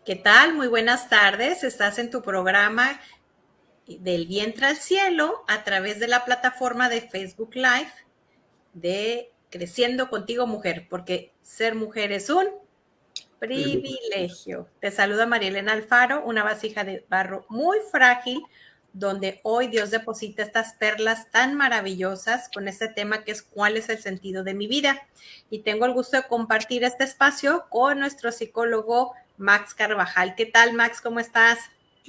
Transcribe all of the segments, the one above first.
¿Qué tal? Muy buenas tardes. Estás en tu programa Del Vientre al Cielo a través de la plataforma de Facebook Live de Creciendo Contigo Mujer, porque ser mujer es un privilegio. Te saluda María Elena Alfaro, una vasija de barro muy frágil, donde hoy Dios deposita estas perlas tan maravillosas con este tema que es ¿cuál es el sentido de mi vida? Y tengo el gusto de compartir este espacio con nuestro psicólogo Max Carvajal. ¿Qué tal, Max? ¿Cómo estás?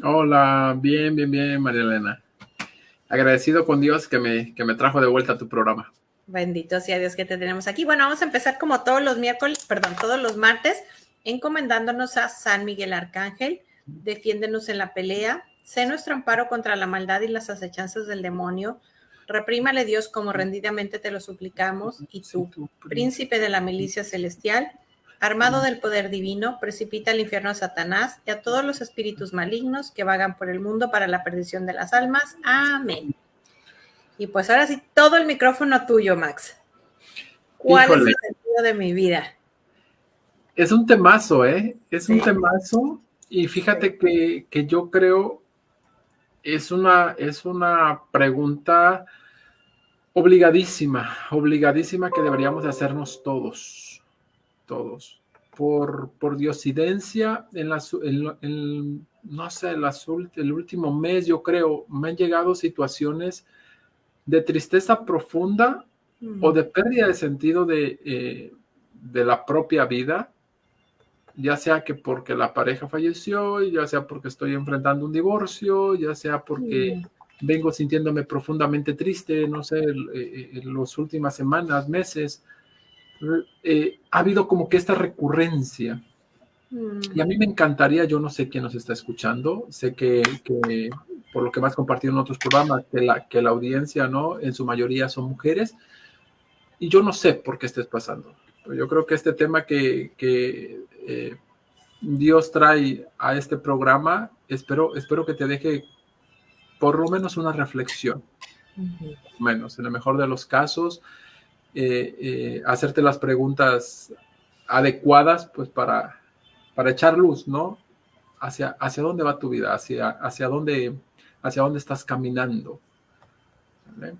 Hola, bien, María Elena. Agradecido con Dios que me trajo de vuelta a tu programa. Bendito sea Dios que te tenemos aquí. Bueno, vamos a empezar como todos los todos los martes, encomendándonos a San Miguel Arcángel. Defiéndenos en la pelea, sé nuestro amparo contra la maldad y las acechanzas del demonio. Reprímale Dios como rendidamente te lo suplicamos, y tú, príncipe de la milicia celestial, armado del poder divino, precipita al infierno a Satanás y a todos los espíritus malignos que vagan por el mundo para la perdición de las almas. Amén. Y pues ahora sí, todo el micrófono tuyo, Max. ¿Cuál es Híjole, el sentido de mi vida? es un temazo, ¿eh? Es un Sí, temazo y sí. fíjate que yo creo es una pregunta obligadísima que deberíamos de hacernos todos. Por diosidencia, no sé, el último mes, yo creo, me han llegado situaciones de tristeza profunda o de pérdida de sentido de la propia vida, ya sea que porque la pareja falleció, ya sea porque estoy enfrentando un divorcio, ya sea porque vengo sintiéndome profundamente triste, no sé, en las últimas semanas, meses, ha habido como que esta recurrencia. Y a mí me encantaría, yo no sé quién nos está escuchando, sé que por lo que me has compartido en otros programas, que la audiencia, ¿no? En su mayoría son mujeres, y yo no sé por qué estés pasando. Pero yo creo que este tema que Dios trae a este programa, espero que te deje por lo menos una reflexión, menos, en el mejor de los casos, hacerte las preguntas adecuadas, pues para echar luz, ¿no? Hacia dónde va tu vida, hacia dónde estás caminando, ¿vale?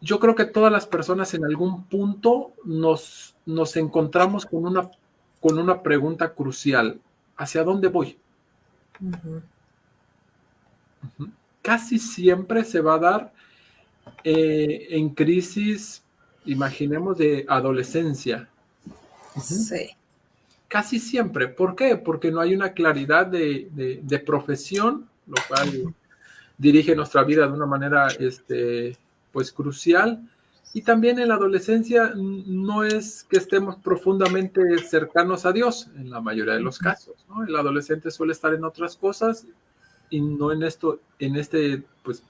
Yo creo que todas las personas en algún punto nos encontramos con una pregunta crucial. ¿Hacia dónde voy? Uh-huh. Casi siempre se va a dar en crisis, imaginemos, de adolescencia. Uh-huh. Sí. Casi siempre. ¿Por qué? Porque no hay una claridad de profesión, lo cual dirige nuestra vida de una manera pues crucial. Y también en la adolescencia no es que estemos profundamente cercanos a Dios en la mayoría de los casos, ¿no? El adolescente suele estar en otras cosas y no pues,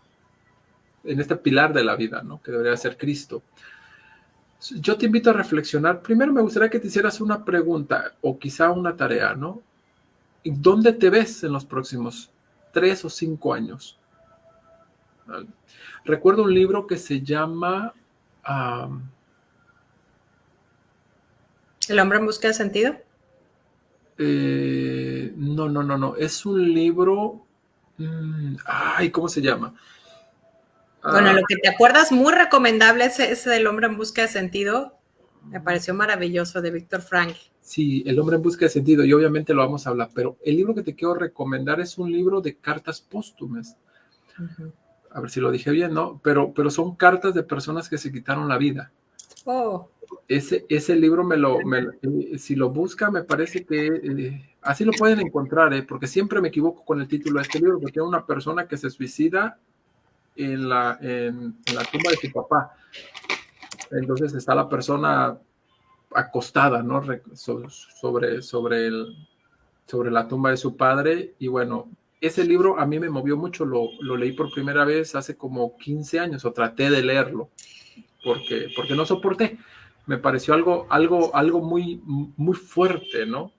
en este pilar de la vida, ¿no? Que debería ser Cristo. Yo te invito a reflexionar. Primero me gustaría que te hicieras una pregunta o quizá una tarea, ¿no? ¿Dónde te ves en los próximos 3 o 5 años? ¿Vale? Recuerdo un libro que se llama ¿El hombre en busca de sentido? no. Es un libro. Ay, ¿cómo se llama? Bueno, Ah, lo que te acuerdas muy recomendable es del hombre en busca de sentido. Me pareció maravilloso, de Víctor Frankl. sí, El hombre en busca de sentido, y obviamente lo vamos a hablar, pero el libro que te quiero recomendar es un libro de cartas póstumas. A ver si lo dije bien, ¿no? Pero son cartas de personas que se quitaron la vida. Oh, Ese libro si lo busca, me parece que así lo pueden encontrar, porque siempre me equivoco con el título de este libro, porque es una persona que se suicida en la tumba de su papá. Entonces está la persona acostada, ¿no? Sobre la tumba de su padre. Y bueno, ese libro a mí me movió mucho. Lo leí por primera vez hace como 15 años, o traté de leerlo, porque no soporté. Me pareció algo muy fuerte, ¿no?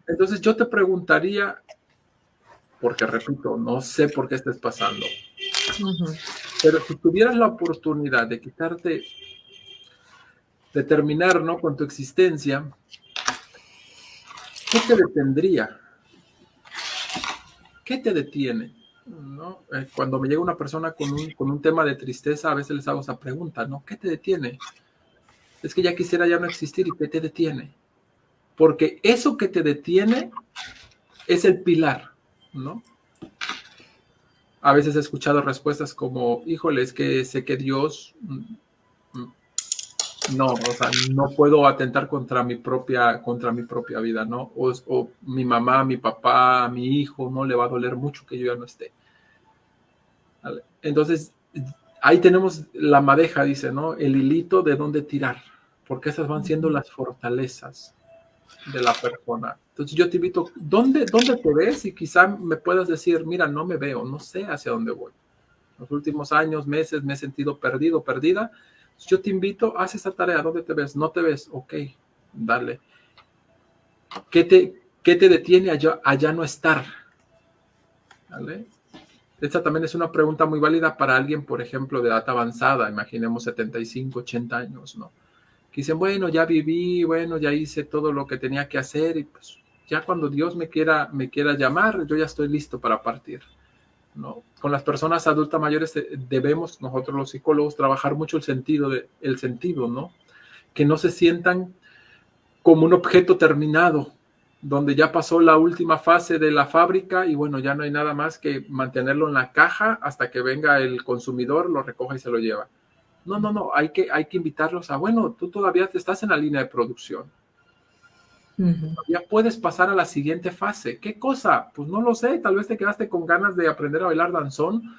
Entonces yo te preguntaría, porque repito, no sé por qué estés pasando, pero si tuvieras la oportunidad de terminar, ¿no? Con tu existencia, ¿qué te detendría? ¿Qué te detiene? ¿No? Cuando me llega una persona con un tema de tristeza, a veces les hago esa pregunta, ¿no? ¿Qué te detiene? Es que ya quisiera ya no existir, ¿y qué te detiene? Porque eso que te detiene es el pilar, ¿no? A veces he escuchado respuestas como, híjole, es que sé que Dios, no, o sea, no puedo atentar contra mi propia vida, ¿no? O mi mamá, mi papá, mi hijo, no le va a doler mucho que yo ya no esté. ¿Vale? Entonces, ahí tenemos la madeja, dice, ¿no? El hilito de dónde tirar, porque esas van siendo las fortalezas de la persona. Entonces yo te invito, ¿dónde te ves? Y quizá me puedas decir, mira, no me veo, no sé hacia dónde voy. Los últimos años, meses, me he sentido perdido, perdida. Yo te invito, haz esa tarea, ¿dónde te ves? ¿No te ves? Ok, dale. ¿Qué te detiene allá no estar? ¿Vale? Esta también es una pregunta muy válida para alguien, por ejemplo, de edad avanzada, imaginemos 75, 80 años, ¿no? Que dicen, bueno, ya viví, bueno, ya hice todo lo que tenía que hacer y pues ya cuando Dios me quiera llamar, yo ya estoy listo para partir, ¿no? Con las personas adultas mayores debemos nosotros los psicólogos trabajar mucho el sentido, ¿no? Que no se sientan como un objeto terminado, donde ya pasó la última fase de la fábrica y bueno, ya no hay nada más que mantenerlo en la caja hasta que venga el consumidor, lo recoja y se lo lleva. No, hay que invitarlos a, bueno, tú todavía estás en la línea de producción. Ya puedes pasar a la siguiente fase. ¿Qué cosa? Pues no lo sé, tal vez te quedaste con ganas de aprender a bailar danzón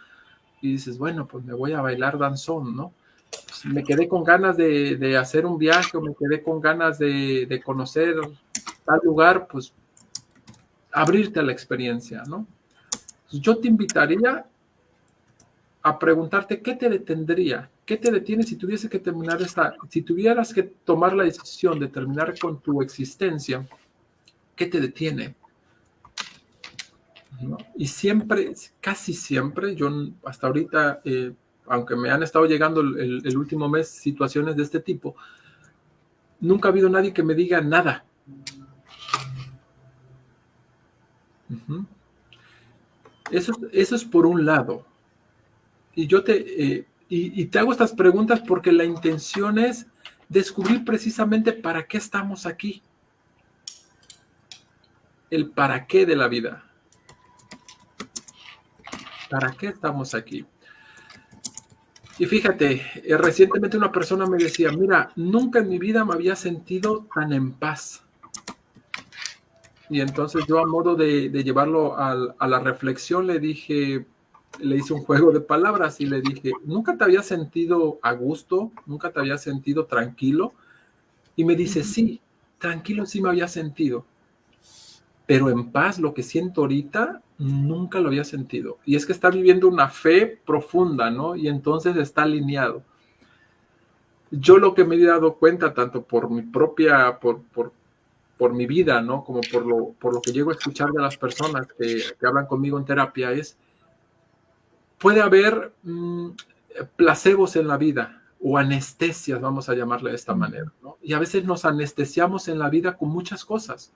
y dices, bueno, pues me voy a bailar danzón, ¿no? Pues me quedé con ganas de hacer un viaje o me quedé con ganas de conocer tal lugar, pues abrirte a la experiencia, ¿no? Pues yo te invitaría a preguntarte qué te detendría, qué te detiene si tuviese que terminar si tuvieras que tomar la decisión de terminar con tu existencia, ¿qué te detiene? ¿No? Y siempre, casi siempre, yo hasta ahorita, aunque me han estado llegando el último mes situaciones de este tipo, nunca ha habido nadie que me diga nada. Eso es por un lado. Y yo te hago estas preguntas porque la intención es descubrir precisamente para qué estamos aquí. El para qué de la vida. ¿Para qué estamos aquí? Y fíjate, recientemente una persona me decía, mira, nunca en mi vida me había sentido tan en paz. Y entonces yo a modo de llevarlo a la reflexión le hice un juego de palabras y le dije, ¿nunca te había sentido a gusto? ¿Nunca te había sentido tranquilo? Y me dice, sí, tranquilo sí me había sentido, pero en paz lo que siento ahorita nunca lo había sentido. Y es que está viviendo una fe profunda, ¿no? Y entonces está alineado. Yo lo que me he dado cuenta, tanto por mi propia, por mi vida, ¿no? Como por lo que llego a escuchar de las personas que hablan conmigo en terapia, puede haber placebos en la vida o anestesias, vamos a llamarle de esta manera, ¿no? Y a veces nos anestesiamos en la vida con muchas cosas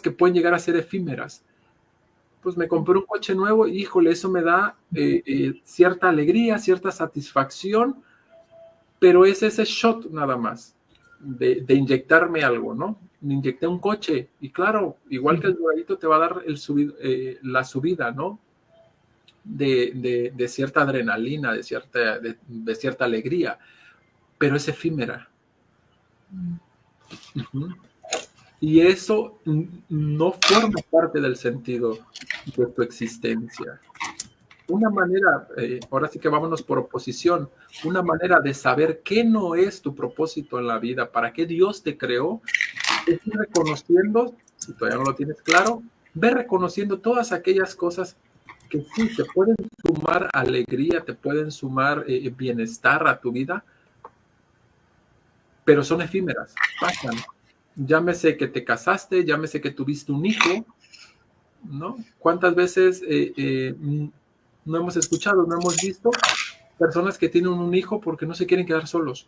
que pueden llegar a ser efímeras. Pues me compré un coche nuevo y, híjole, eso me da cierta alegría, cierta satisfacción, pero es ese shot nada más de inyectarme algo, ¿no? Me inyecté un coche y claro, igual que el drogadito te va a dar la subida, ¿no? De cierta adrenalina, de cierta alegría, pero es efímera. Y eso no forma parte del sentido de tu existencia. Una manera, ahora sí que vámonos por oposición, una manera de saber qué no es tu propósito en la vida, para qué Dios te creó, es ir reconociendo, si todavía no lo tienes claro, ve reconociendo todas aquellas cosas que sí te pueden sumar alegría, te pueden sumar bienestar a tu vida, pero son efímeras, pasan. Llámese que te casaste, llámese que tuviste un hijo, ¿no? ¿Cuántas veces no hemos escuchado, no hemos visto personas que tienen un hijo porque no se quieren quedar solos?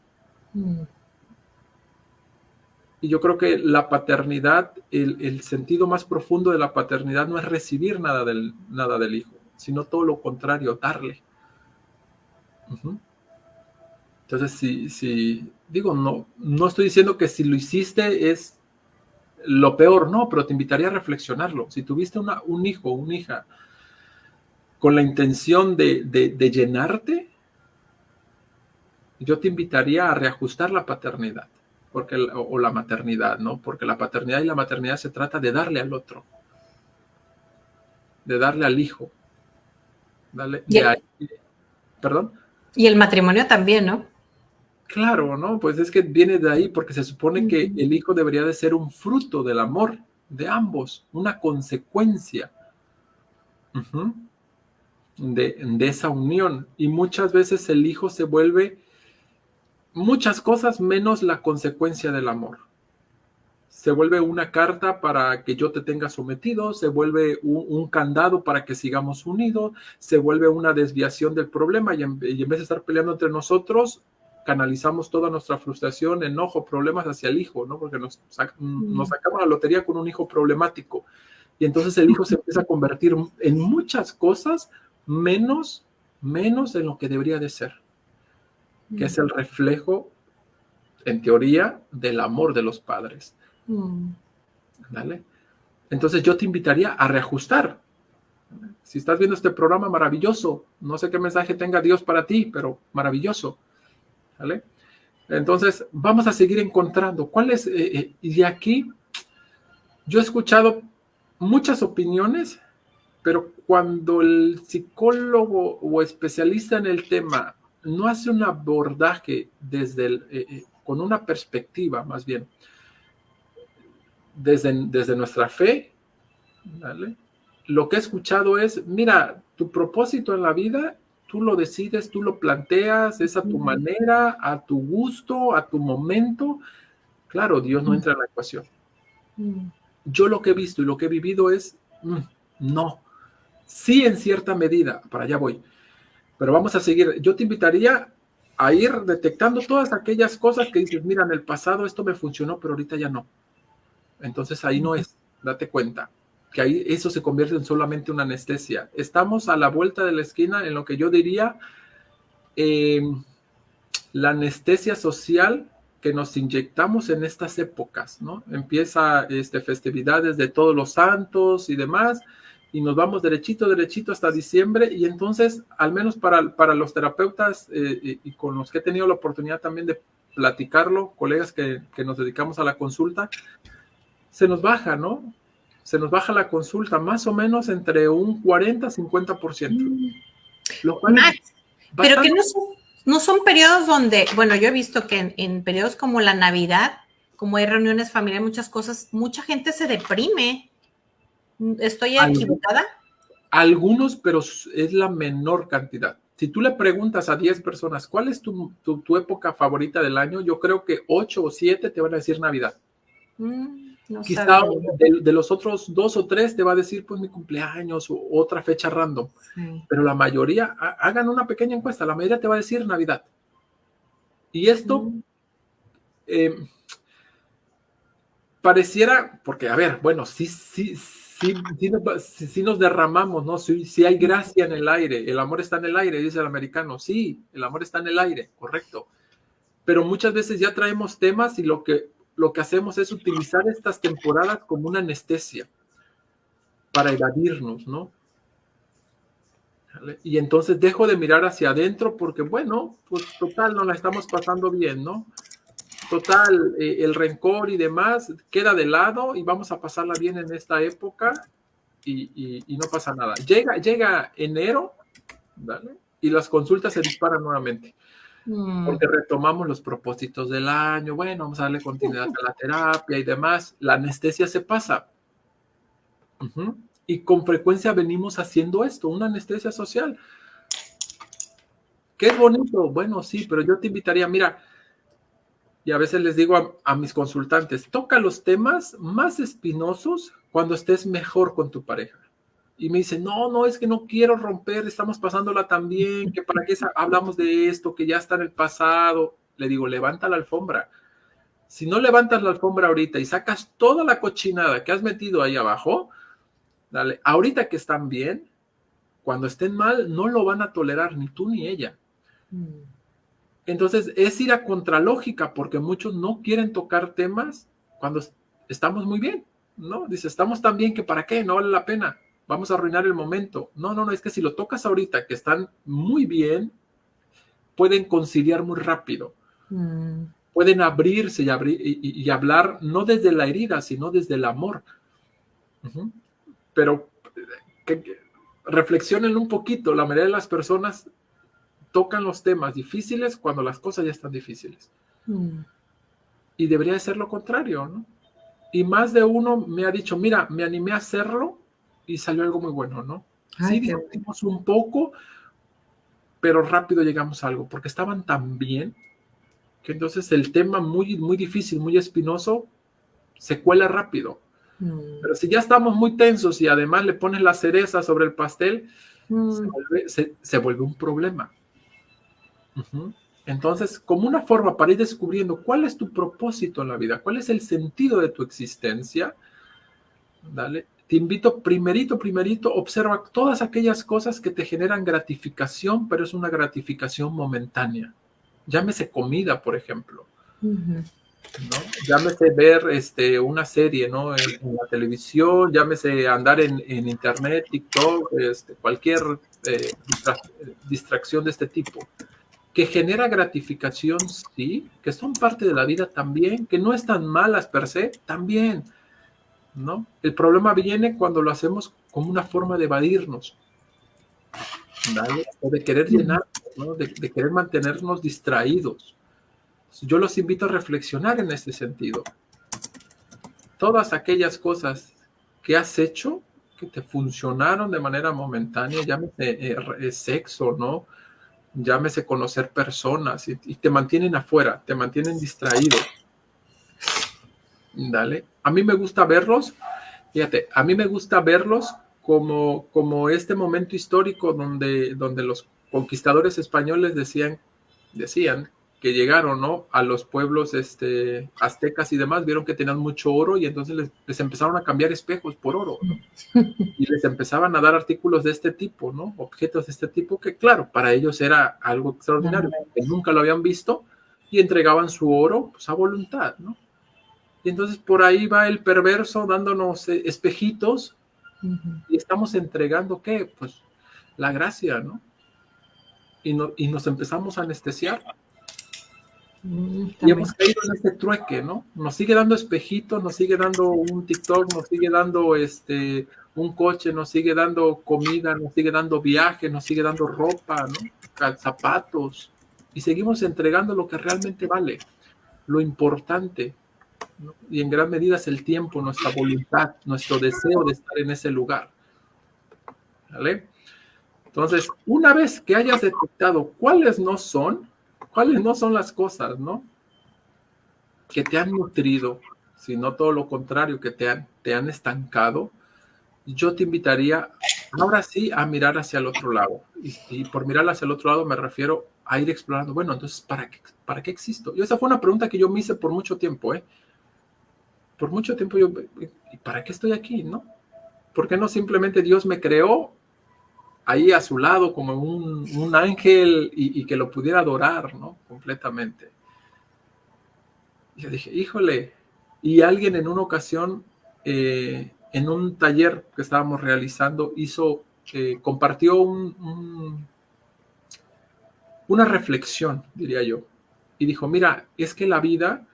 Y yo creo que la paternidad, el sentido más profundo de la paternidad no es recibir nada del hijo, sino todo lo contrario, darle. Uh-huh. Entonces, si digo, no estoy diciendo que si lo hiciste es lo peor, no, pero te invitaría a reflexionarlo. Si tuviste un hijo o una hija con la intención de llenarte, yo te invitaría a reajustar la paternidad o la maternidad, ¿no? Porque la paternidad y la maternidad se trata de darle al otro, de darle al hijo. ¿Perdón? Y el matrimonio también, ¿no? Claro, ¿no? Pues es que viene de ahí porque se supone que el hijo debería de ser un fruto del amor de ambos, una consecuencia de esa unión. Y muchas veces el hijo se vuelve muchas cosas menos la consecuencia del amor. Se vuelve una carta para que yo te tenga sometido, se vuelve un candado para que sigamos unidos, se vuelve una desviación del problema y en vez de estar peleando entre nosotros, canalizamos toda nuestra frustración, enojo, problemas hacia el hijo, ¿no? Porque nos sacamos la lotería con un hijo problemático. Y entonces el hijo se empieza a convertir en muchas cosas menos en lo que debería de ser, que es el reflejo, en teoría, del amor de los padres. ¿Vale? Entonces yo te invitaría a reajustar. Si estás viendo este programa, maravilloso. No sé qué mensaje tenga Dios para ti, pero maravilloso. ¿Vale? Entonces vamos a seguir encontrando cuáles. Y de aquí yo he escuchado muchas opiniones, pero cuando el psicólogo o especialista en el tema no hace un abordaje con una perspectiva, más bien, desde nuestra fe, ¿vale? Lo que he escuchado es, mira, tu propósito en la vida, tú lo decides, tú lo planteas, es a tu manera, a tu gusto, a tu momento. Claro, Dios no entra en la ecuación. Yo lo que he visto y lo que he vivido es, no. Sí, en cierta medida, para allá voy. Pero vamos a seguir. Yo te invitaría a ir detectando todas aquellas cosas que dices, mira, en el pasado esto me funcionó, pero ahorita ya no. Entonces ahí no es, date cuenta, que ahí eso se convierte en solamente una anestesia. Estamos a la vuelta de la esquina en lo que yo diría la anestesia social que nos inyectamos en estas épocas, ¿no? Empieza festividades de todos los santos y demás, y nos vamos derechito hasta diciembre, y entonces, al menos para los terapeutas y con los que he tenido la oportunidad también de platicarlo, colegas que nos dedicamos a la consulta, se nos baja, ¿no? Se nos baja la consulta más o menos entre un 40-50%. Lo cual Max, pero que no son periodos donde, bueno, yo he visto que en periodos como la Navidad, como hay reuniones familiares, muchas cosas, mucha gente se deprime. ¿Estoy equivocada? Algunos, pero es la menor cantidad. Si tú le preguntas a 10 personas, ¿cuál es tu época favorita del año? Yo creo que 8 o 7 te van a decir Navidad. No quizá de los otros 2 o 3 te va a decir pues mi cumpleaños o otra fecha random, pero la mayoría, hagan una pequeña encuesta, la mayoría te va a decir Navidad. Y esto pareciera, porque a ver, bueno, sí nos derramamos, ¿no? Sí hay gracia en el aire, el amor está en el aire, dice el americano, sí, el amor está en el aire, correcto, pero muchas veces ya traemos temas y lo que hacemos es utilizar estas temporadas como una anestesia para evadirnos, ¿no? ¿Vale? Y entonces dejo de mirar hacia adentro porque, bueno, pues total, nos la estamos pasando bien, ¿no? Total, el rencor y demás queda de lado y vamos a pasarla bien en esta época y no pasa nada. Llega enero, ¿vale? Y las consultas se disparan nuevamente. Porque retomamos los propósitos del año, bueno, vamos a darle continuidad a la terapia y demás, la anestesia se pasa. Y con frecuencia venimos haciendo esto, una anestesia social. ¿Qué es bonito? Bueno, sí, pero yo te invitaría, mira, y a veces les digo a mis consultantes, toca los temas más espinosos cuando estés mejor con tu pareja. Y me dicen, no, es que no quiero romper, estamos pasándola tan bien, que para qué hablamos de esto, que ya está en el pasado. Le digo, levanta la alfombra. Si no levantas la alfombra ahorita y sacas toda la cochinada que has metido ahí abajo, dale, ahorita que están bien, cuando estén mal, no lo van a tolerar ni tú ni ella. Entonces, es ir a contralógica, porque muchos no quieren tocar temas cuando estamos muy bien, ¿no? Dice, estamos tan bien que ¿para qué? No vale la pena. Vamos a arruinar el momento. No, es que si lo tocas ahorita, que están muy bien, pueden conciliar muy rápido. Pueden abrirse y hablar no desde la herida, sino desde el amor. Pero reflexionen un poquito, la mayoría de las personas tocan los temas difíciles cuando las cosas ya están difíciles. Y debería de ser lo contrario, ¿no? Y más de uno me ha dicho, mira, me animé a hacerlo y salió algo muy bueno, ¿no? Sí, discutimos un poco, pero rápido llegamos a algo, porque estaban tan bien que entonces el tema muy, muy difícil, muy espinoso, se cuela rápido. Pero si ya estamos muy tensos y además le pones la cereza sobre el pastel, se vuelve un problema. Entonces, como una forma para ir descubriendo cuál es tu propósito en la vida, cuál es el sentido de tu existencia, dale, te invito primerito, observa todas aquellas cosas que te generan gratificación, pero es una gratificación momentánea. Llámese comida, por ejemplo. ¿No? Llámese ver una serie, ¿no? en la televisión, llámese andar en internet, TikTok, cualquier distracción de este tipo, que genera gratificación, sí, que son parte de la vida también, que no están malas per se, también, ¿no? El problema viene cuando lo hacemos como una forma de evadirnos, ¿vale? O de querer llenar, ¿no? de querer mantenernos distraídos. Yo los invito a reflexionar en este sentido. Todas aquellas cosas que has hecho que te funcionaron de manera momentánea, llámese sexo, ¿no? Llámese conocer personas y te mantienen afuera, te mantienen distraído. Dale. A mí me gusta verlos, fíjate, a mí me gusta verlos como este momento histórico donde los conquistadores españoles decían que llegaron, ¿no? A los pueblos aztecas y demás, vieron que tenían mucho oro y entonces les empezaron a cambiar espejos por oro, ¿no? Y les empezaban a dar artículos de este tipo, ¿no? Objetos de este tipo que, claro, para ellos era algo extraordinario, que nunca lo habían visto y entregaban su oro pues, a voluntad, ¿no? Y entonces por ahí va el perverso dándonos espejitos y estamos entregando, ¿qué? Pues la gracia, ¿no? Y nos empezamos a anestesiar. Y hemos caído en este trueque, ¿no? Nos sigue dando espejitos, nos sigue dando un TikTok, nos sigue dando un coche, nos sigue dando comida, nos sigue dando viaje, nos sigue dando ropa, ¿no? Zapatos. Y seguimos entregando lo que realmente vale, lo importante, ¿no? Y en gran medida es el tiempo, nuestra voluntad, nuestro deseo de estar en ese lugar. ¿Vale? Entonces, una vez que hayas detectado cuáles no son las cosas, ¿no? Que te han nutrido, sino todo lo contrario, que te han estancado, yo te invitaría ahora sí a mirar hacia el otro lado. Y por mirar hacia el otro lado me refiero a ir explorando, bueno, entonces, ¿para qué existo? Y esa fue una pregunta que yo me hice por mucho tiempo, ¿eh? Por mucho tiempo yo, ¿y para qué estoy aquí, no? ¿Por qué no simplemente Dios me creó ahí a su lado como un ángel y que lo pudiera adorar, ¿no? Completamente. Y yo dije, híjole, y alguien en una ocasión, en un taller que estábamos realizando, compartió una reflexión, diría yo, y dijo, mira, es que la vida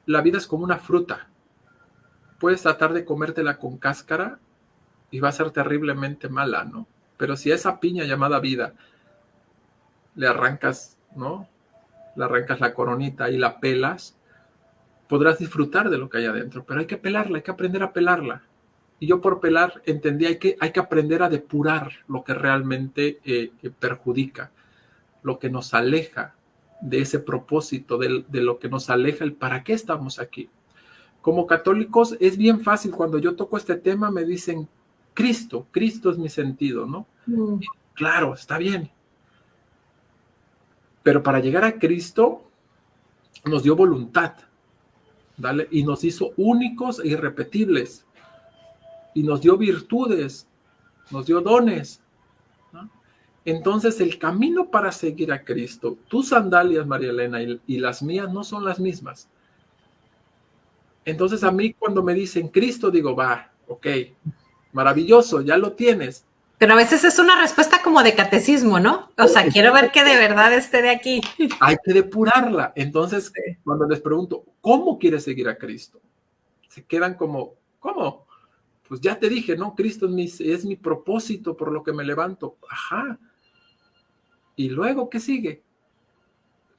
es como una fruta. Puedes tratar de comértela con cáscara y va a ser terriblemente mala, ¿no? Pero si a esa piña llamada vida le arrancas, ¿no? Le arrancas la coronita y la pelas, podrás disfrutar de lo que hay adentro, pero hay que pelarla, hay que aprender a pelarla. Y yo por pelar entendí, hay que aprender a depurar lo que realmente perjudica, lo que nos aleja de ese propósito, de lo que nos aleja, el para qué estamos aquí. Como católicos es bien fácil, cuando yo toco este tema me dicen, Cristo es mi sentido, ¿no? Claro, está bien. Pero para llegar a Cristo nos dio voluntad. ¿Dale? Y nos hizo únicos e irrepetibles. Y nos dio virtudes, nos dio dones, ¿no? Entonces, el camino para seguir a Cristo, tus sandalias, María Elena, y las mías no son las mismas. Entonces, a mí cuando me dicen Cristo, digo, va, ok, maravilloso, ya lo tienes. Pero a veces es una respuesta como de catecismo, ¿no? O sea, quiero ver que de verdad esté de aquí. Hay que depurarla. Entonces, cuando les pregunto, ¿cómo quieres seguir a Cristo? Se quedan como, ¿cómo? Pues ya te dije, ¿no? Cristo es mi propósito por lo que me levanto. Ajá. ¿Y luego qué sigue?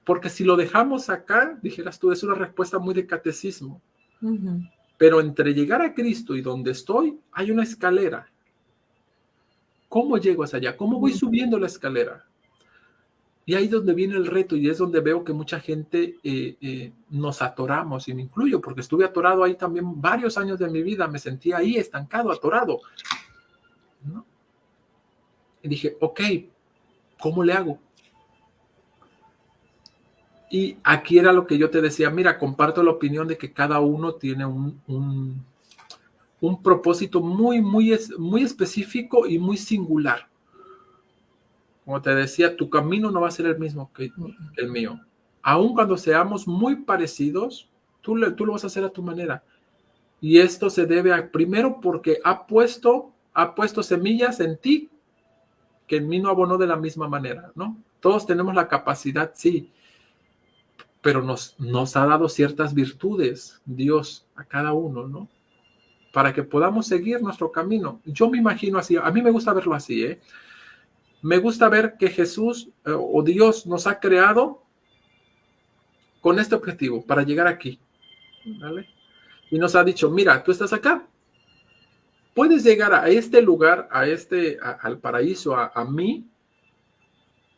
Porque si lo dejamos acá, dijeras tú, es una respuesta muy de catecismo. Uh-huh. Pero entre llegar a Cristo y donde estoy, hay una escalera. ¿Cómo llego hacia allá? ¿Cómo voy subiendo la escalera? Y ahí es donde viene el reto y es donde veo que mucha gente nos atoramos, y me incluyo, porque estuve atorado ahí también varios años de mi vida, me sentía ahí estancado, atorado, ¿no? Y dije, ok, ¿cómo le hago? Y aquí era lo que yo te decía, mira, comparto la opinión de que cada uno tiene un propósito muy específico y muy singular. Como te decía, tu camino no va a ser el mismo que el mío. Aun cuando seamos muy parecidos, tú lo vas a hacer a tu manera. Y esto se debe a, primero, porque ha puesto semillas en ti que en mí no abonó de la misma manera, ¿no? Todos tenemos la capacidad, sí, pero nos ha dado ciertas virtudes, Dios, a cada uno, ¿no? Para que podamos seguir nuestro camino. Yo me imagino así, a mí me gusta verlo así, ¿eh? Me gusta ver que Jesús o Dios nos ha creado con este objetivo, para llegar aquí, ¿vale? Y nos ha dicho, mira, tú estás acá, puedes llegar a este lugar, al paraíso, a mí,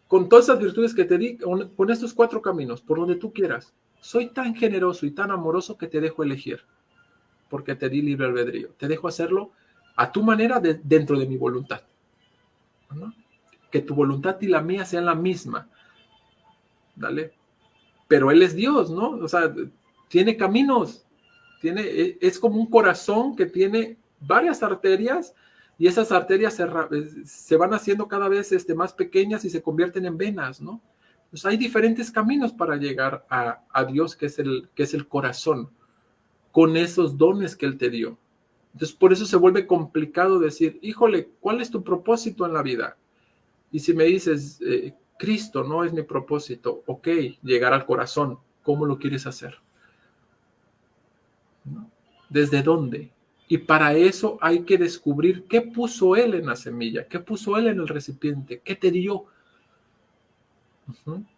con todas esas virtudes que te di, con estos 4 caminos, por donde tú quieras. Soy tan generoso y tan amoroso que te dejo elegir, porque te di libre albedrío. Te dejo hacerlo a tu manera dentro de mi voluntad, ¿no? Que tu voluntad y la mía sean la misma, ¿vale? Pero Él es Dios, ¿no? O sea, tiene caminos, es como un corazón que tiene varias arterias, y esas arterias se van haciendo cada vez más pequeñas y se convierten en venas, ¿no? Pues hay diferentes caminos para llegar a Dios, que es el corazón, con esos dones que Él te dio. Entonces, por eso se vuelve complicado decir, híjole, ¿cuál es tu propósito en la vida? Y si me dices, Cristo no es mi propósito, ok, llegar al corazón, ¿cómo lo quieres hacer? ¿No? ¿Desde dónde? Y para eso hay que descubrir qué puso Él en la semilla, qué puso Él en el recipiente, qué te dio.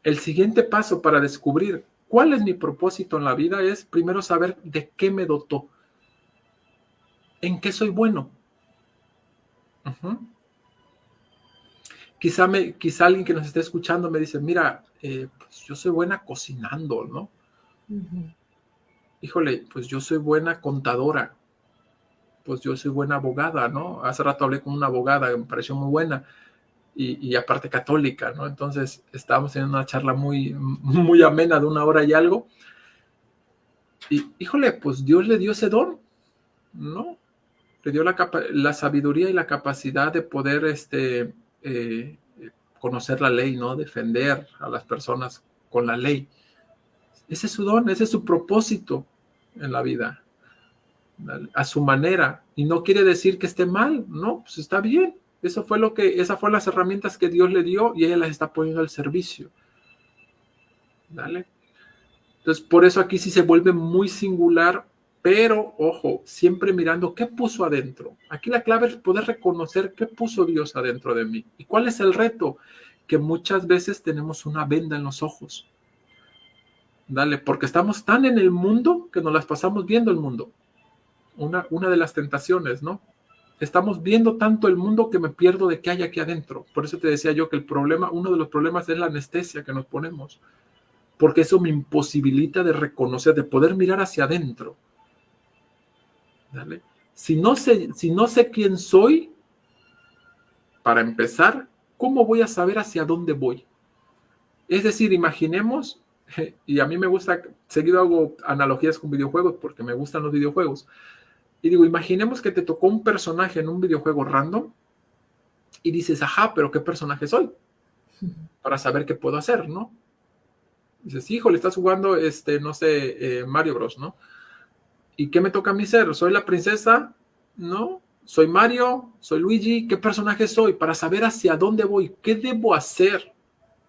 El siguiente paso para descubrir cuál es mi propósito en la vida es primero saber de qué me dotó, en qué soy bueno. Quizá alguien que nos esté escuchando me dice, mira, pues yo soy buena cocinando, ¿no? Híjole, pues yo soy buena contadora, pues yo soy buena abogada, ¿no? Hace rato hablé con una abogada que me pareció muy buena y aparte católica, ¿no? Entonces estábamos teniendo una charla muy amena de 1 hora y algo. Y híjole, pues Dios le dio ese don, ¿no? Le dio la sabiduría y la capacidad de poder conocer la ley, ¿no? Defender a las personas con la ley. Ese es su don, ese es su propósito en la vida, a su manera. Y no quiere decir que esté mal, no, pues está bien. Esas fueron las herramientas que Dios le dio y ella las está poniendo al servicio. ¿Vale? Entonces, por eso aquí sí se vuelve muy singular, pero, ojo, siempre mirando qué puso adentro. Aquí la clave es poder reconocer qué puso Dios adentro de mí. ¿Y cuál es el reto? Que muchas veces tenemos una venda en los ojos. ¿Vale? Porque estamos tan en el mundo que nos las pasamos viendo el mundo. Una de las tentaciones, ¿no? Estamos viendo tanto el mundo que me pierdo de qué hay aquí adentro. Por eso te decía yo que uno de los problemas es la anestesia que nos ponemos. Porque eso me imposibilita de reconocer, de poder mirar hacia adentro. ¿Vale? Si no sé quién soy, para empezar, ¿cómo voy a saber hacia dónde voy? Es decir, imaginemos Y a mí me gusta, seguido hago analogías con videojuegos porque me gustan los videojuegos. Y digo, imaginemos que te tocó un personaje en un videojuego random y dices, ajá, pero ¿qué personaje soy? Para saber qué puedo hacer, ¿no? Dices, híjole, estás jugando, no sé, Mario Bros, ¿no? ¿Y qué me toca a mí ser? ¿Soy la princesa? ¿No? ¿Soy Mario? ¿Soy Luigi? ¿Qué personaje soy? Para saber hacia dónde voy, qué debo hacer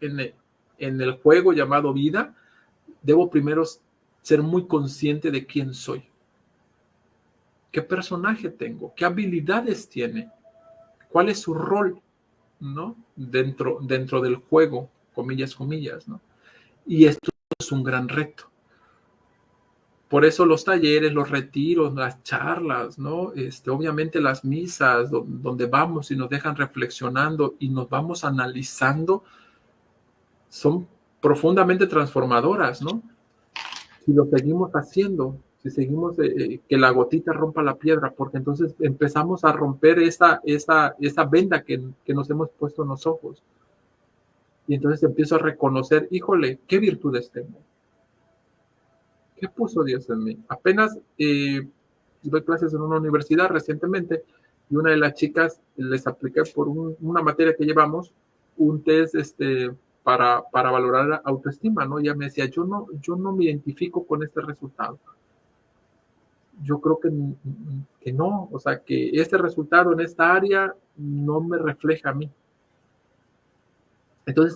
en el juego llamado vida, debo primero ser muy consciente de quién soy. ¿Qué personaje tengo? ¿Qué habilidades tiene? ¿Cuál es su rol? ¿No? Dentro del juego, comillas, comillas, ¿no? Y esto es un gran reto. Por eso los talleres, los retiros, las charlas, ¿no? Obviamente las misas donde vamos y nos dejan reflexionando y nos vamos analizando, son profundamente transformadoras, ¿no? Si lo seguimos haciendo, si seguimos que la gotita rompa la piedra, porque entonces empezamos a romper esa venda que nos hemos puesto en los ojos. Y entonces empiezo a reconocer, híjole, ¿qué virtudes tengo? ¿Qué puso Dios en mí? Apenas doy clases en una universidad recientemente y una de las chicas les apliqué por una materia que llevamos un test para valorar la autoestima, ¿no? Ella me decía, yo no me identifico con este resultado. Yo creo que no, o sea, que este resultado en esta área no me refleja a mí. Entonces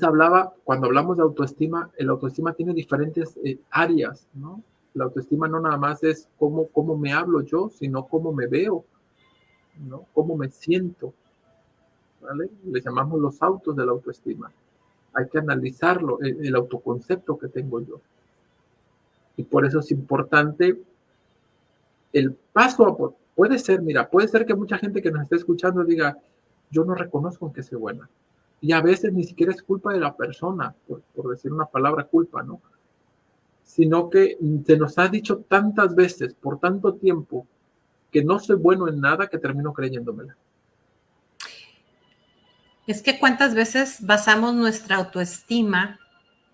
cuando hablamos de autoestima, el autoestima tiene diferentes áreas, ¿no? La autoestima no nada más es cómo me hablo yo, sino cómo me veo, ¿no? Cómo me siento, ¿vale? Le llamamos los autos de la autoestima. Hay que analizarlo, el autoconcepto que tengo yo. Y por eso es importante el paso a paso. Puede ser que mucha gente que nos esté escuchando diga, yo no reconozco que soy buena. Y a veces ni siquiera es culpa de la persona, por decir una palabra culpa, ¿no? Sino que se nos ha dicho tantas veces, por tanto tiempo, que no soy bueno en nada que termino creyéndomela. Es que cuántas veces basamos nuestra autoestima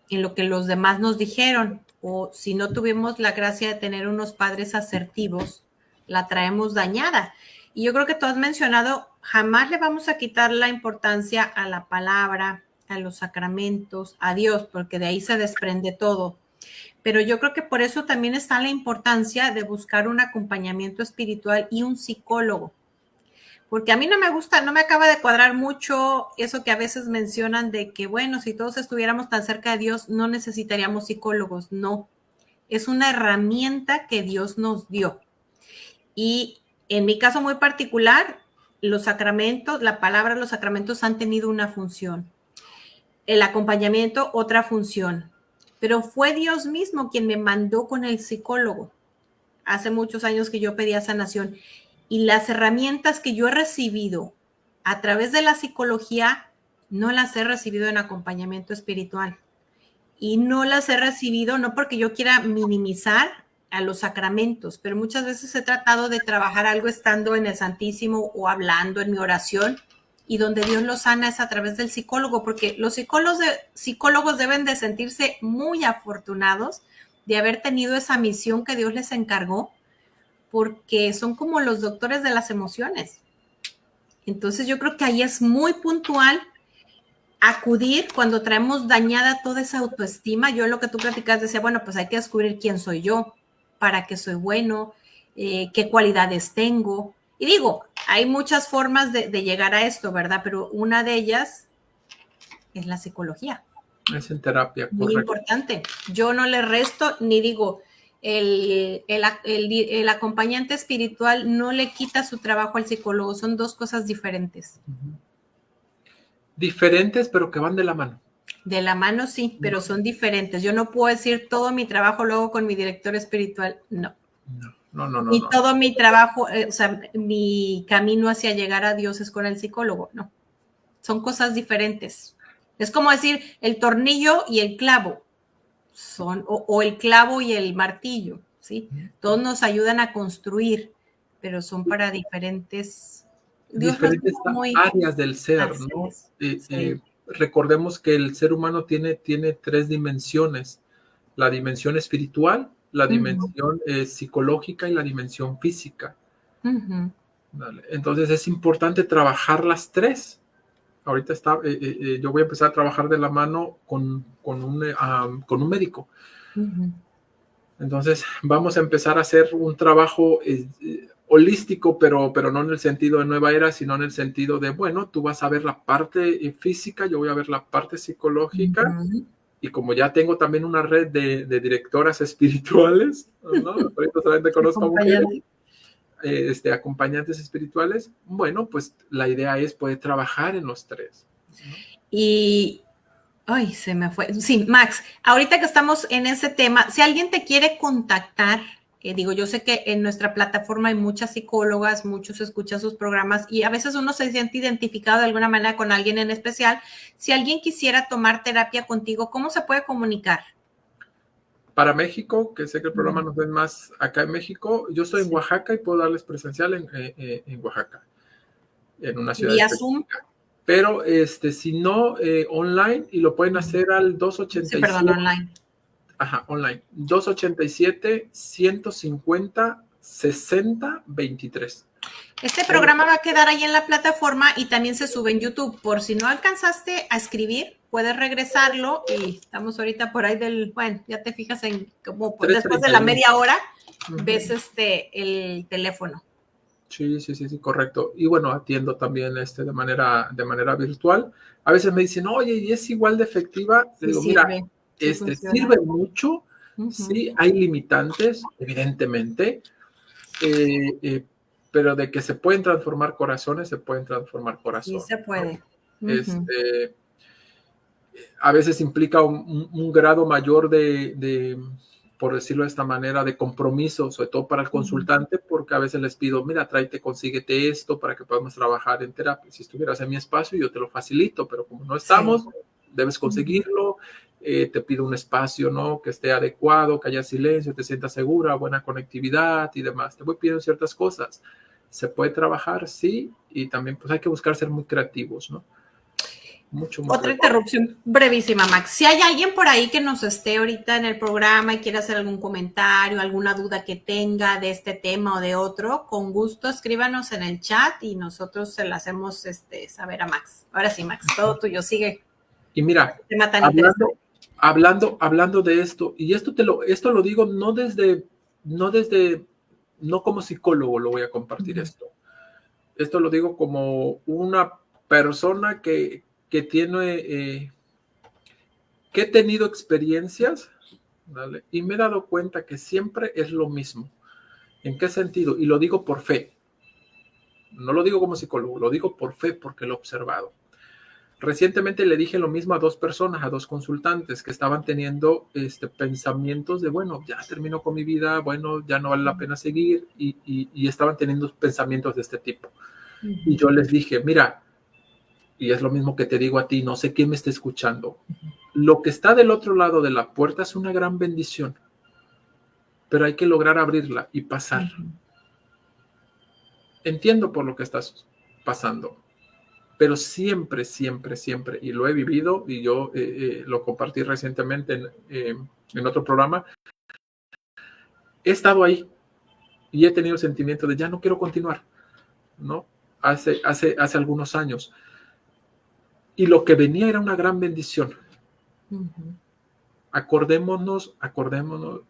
en lo que los demás nos dijeron, o si no tuvimos la gracia de tener unos padres asertivos, la traemos dañada. Y yo creo que tú has mencionado, jamás le vamos a quitar la importancia a la palabra, a los sacramentos, a Dios, porque de ahí se desprende todo. Pero yo creo que por eso también está la importancia de buscar un acompañamiento espiritual y un psicólogo. Porque a mí no me gusta, no me acaba de cuadrar mucho eso que a veces mencionan de que, bueno, si todos estuviéramos tan cerca de Dios, no necesitaríamos psicólogos. No, es una herramienta que Dios nos dio. Y en mi caso muy particular, los sacramentos, la palabra los sacramentos han tenido una función. El acompañamiento, otra función. Pero fue Dios mismo quien me mandó con el psicólogo. Hace muchos años que yo pedía sanación. Y las herramientas que yo he recibido a través de la psicología, no las he recibido en acompañamiento espiritual. Y no las he recibido, no porque yo quiera minimizar a los sacramentos, pero muchas veces he tratado de trabajar algo estando en el Santísimo o hablando en mi oración, y donde Dios los sana es a través del psicólogo, porque los psicólogos deben de sentirse muy afortunados de haber tenido esa misión que Dios les encargó, porque son como los doctores de las emociones. Entonces yo creo que ahí es muy puntual acudir cuando traemos dañada toda esa autoestima. Yo en lo que tú platicas decía, bueno, pues hay que descubrir quién soy yo, para qué soy bueno, qué cualidades tengo. Y digo, hay muchas formas de llegar a esto, ¿verdad? Pero una de ellas es la psicología. Es en terapia, correcto. Muy importante. Yo no le resto ni digo, el acompañante espiritual no le quita su trabajo al psicólogo, son dos cosas diferentes. Diferentes, pero que van de la mano. De la mano sí, pero son diferentes. Yo no puedo decir todo mi trabajo lo hago con mi director espiritual, no. No. Y todo mi trabajo, o sea, mi camino hacia llegar a Dios es con el psicólogo, no. Son cosas diferentes. Es como decir el tornillo y el clavo. O el clavo y el martillo, ¿sí? Todos nos ayudan a construir, pero son para diferentes áreas del ser, ¿no? Recordemos que el ser humano tiene 3 dimensiones, la dimensión espiritual, la dimensión psicológica y la dimensión física. ¿Vale? Entonces es importante trabajar las tres. Ahorita yo voy a empezar a trabajar de la mano con un médico. Entonces vamos a empezar a hacer un trabajo holístico, pero no en el sentido de nueva era, sino en el sentido de, bueno, tú vas a ver la parte física, yo voy a ver la parte psicológica, y como ya tengo también una red de directoras espirituales, ¿no? Ahorita solamente conozco a mujeres, acompañantes espirituales, bueno, pues la idea es poder trabajar en los tres, ¿no? Y, ay, se me fue. Sí, Max, ahorita que estamos en ese tema, si alguien te quiere contactar, digo, yo sé que en nuestra plataforma hay muchas psicólogas, muchos escuchan sus programas y a veces uno se siente identificado de alguna manera con alguien en especial. Si alguien quisiera tomar terapia contigo, ¿cómo se puede comunicar? Para México, que sé que el programa nos ven más acá en México, yo estoy en Oaxaca y puedo darles presencial en Oaxaca, en una ciudad ¿Vía específica. Zoom? Pero si no, online, y lo pueden hacer al 287. Sí, perdón, online. Ajá, online. 287-150-60-23. Este programa va a quedar ahí en la plataforma y también se sube en YouTube. Por si no alcanzaste a escribir, puedes regresarlo y estamos ahorita por ahí bueno, ya te fijas en como después de la media hora, ves el teléfono. Sí, correcto. Y bueno, atiendo también de manera virtual. A veces me dicen, oye, ¿y es igual de efectiva? Le digo, mira, sirve mucho. Sí, hay limitantes, evidentemente, pero de que se pueden transformar corazones, se pueden transformar corazones. Sí, se puede. A veces implica un grado mayor de, por decirlo de esta manera, de compromiso, sobre todo para el consultante, porque a veces les pido, mira, tráete, consíguete esto para que podamos trabajar en terapia. Si estuvieras en mi espacio, yo te lo facilito, pero como no estamos, debes conseguirlo. Te pido un espacio, ¿no? Que esté adecuado, que haya silencio, te sientas segura, buena conectividad y demás. Te voy pidiendo ciertas cosas. Se puede trabajar, sí, y también pues hay que buscar ser muy creativos, ¿no? Mucho. Otra interrupción brevísima, Max. Si hay alguien por ahí que nos esté ahorita en el programa y quiere hacer algún comentario, alguna duda que tenga de este tema o de otro, con gusto escríbanos en el chat y nosotros se la hacemos saber a Max. Ahora sí, Max, todo tuyo, sigue. Y mira, hablando de esto, y esto lo digo no como psicólogo lo voy a compartir esto. Esto lo digo como una persona que tiene, que he tenido experiencias, ¿vale? Y me he dado cuenta que siempre es lo mismo. ¿En qué sentido? Y lo digo por fe. No lo digo como psicólogo, lo digo por fe porque lo he observado. Recientemente le dije lo mismo a dos personas, a dos consultantes que estaban teniendo pensamientos de, bueno, ya termino con mi vida, bueno, ya no vale la pena seguir, y estaban teniendo pensamientos de este tipo. Y yo les dije, mira, y es lo mismo que te digo a ti, no sé quién me está escuchando, lo que está del otro lado de la puerta es una gran bendición, pero hay que lograr abrirla y pasar. Entiendo por lo que estás pasando, pero siempre, y lo he vivido, y yo lo compartí recientemente en otro programa, he estado ahí y he tenido el sentimiento de ya no quiero continuar, ¿no? Hace algunos años. Y lo que venía era una gran bendición. Acordémonos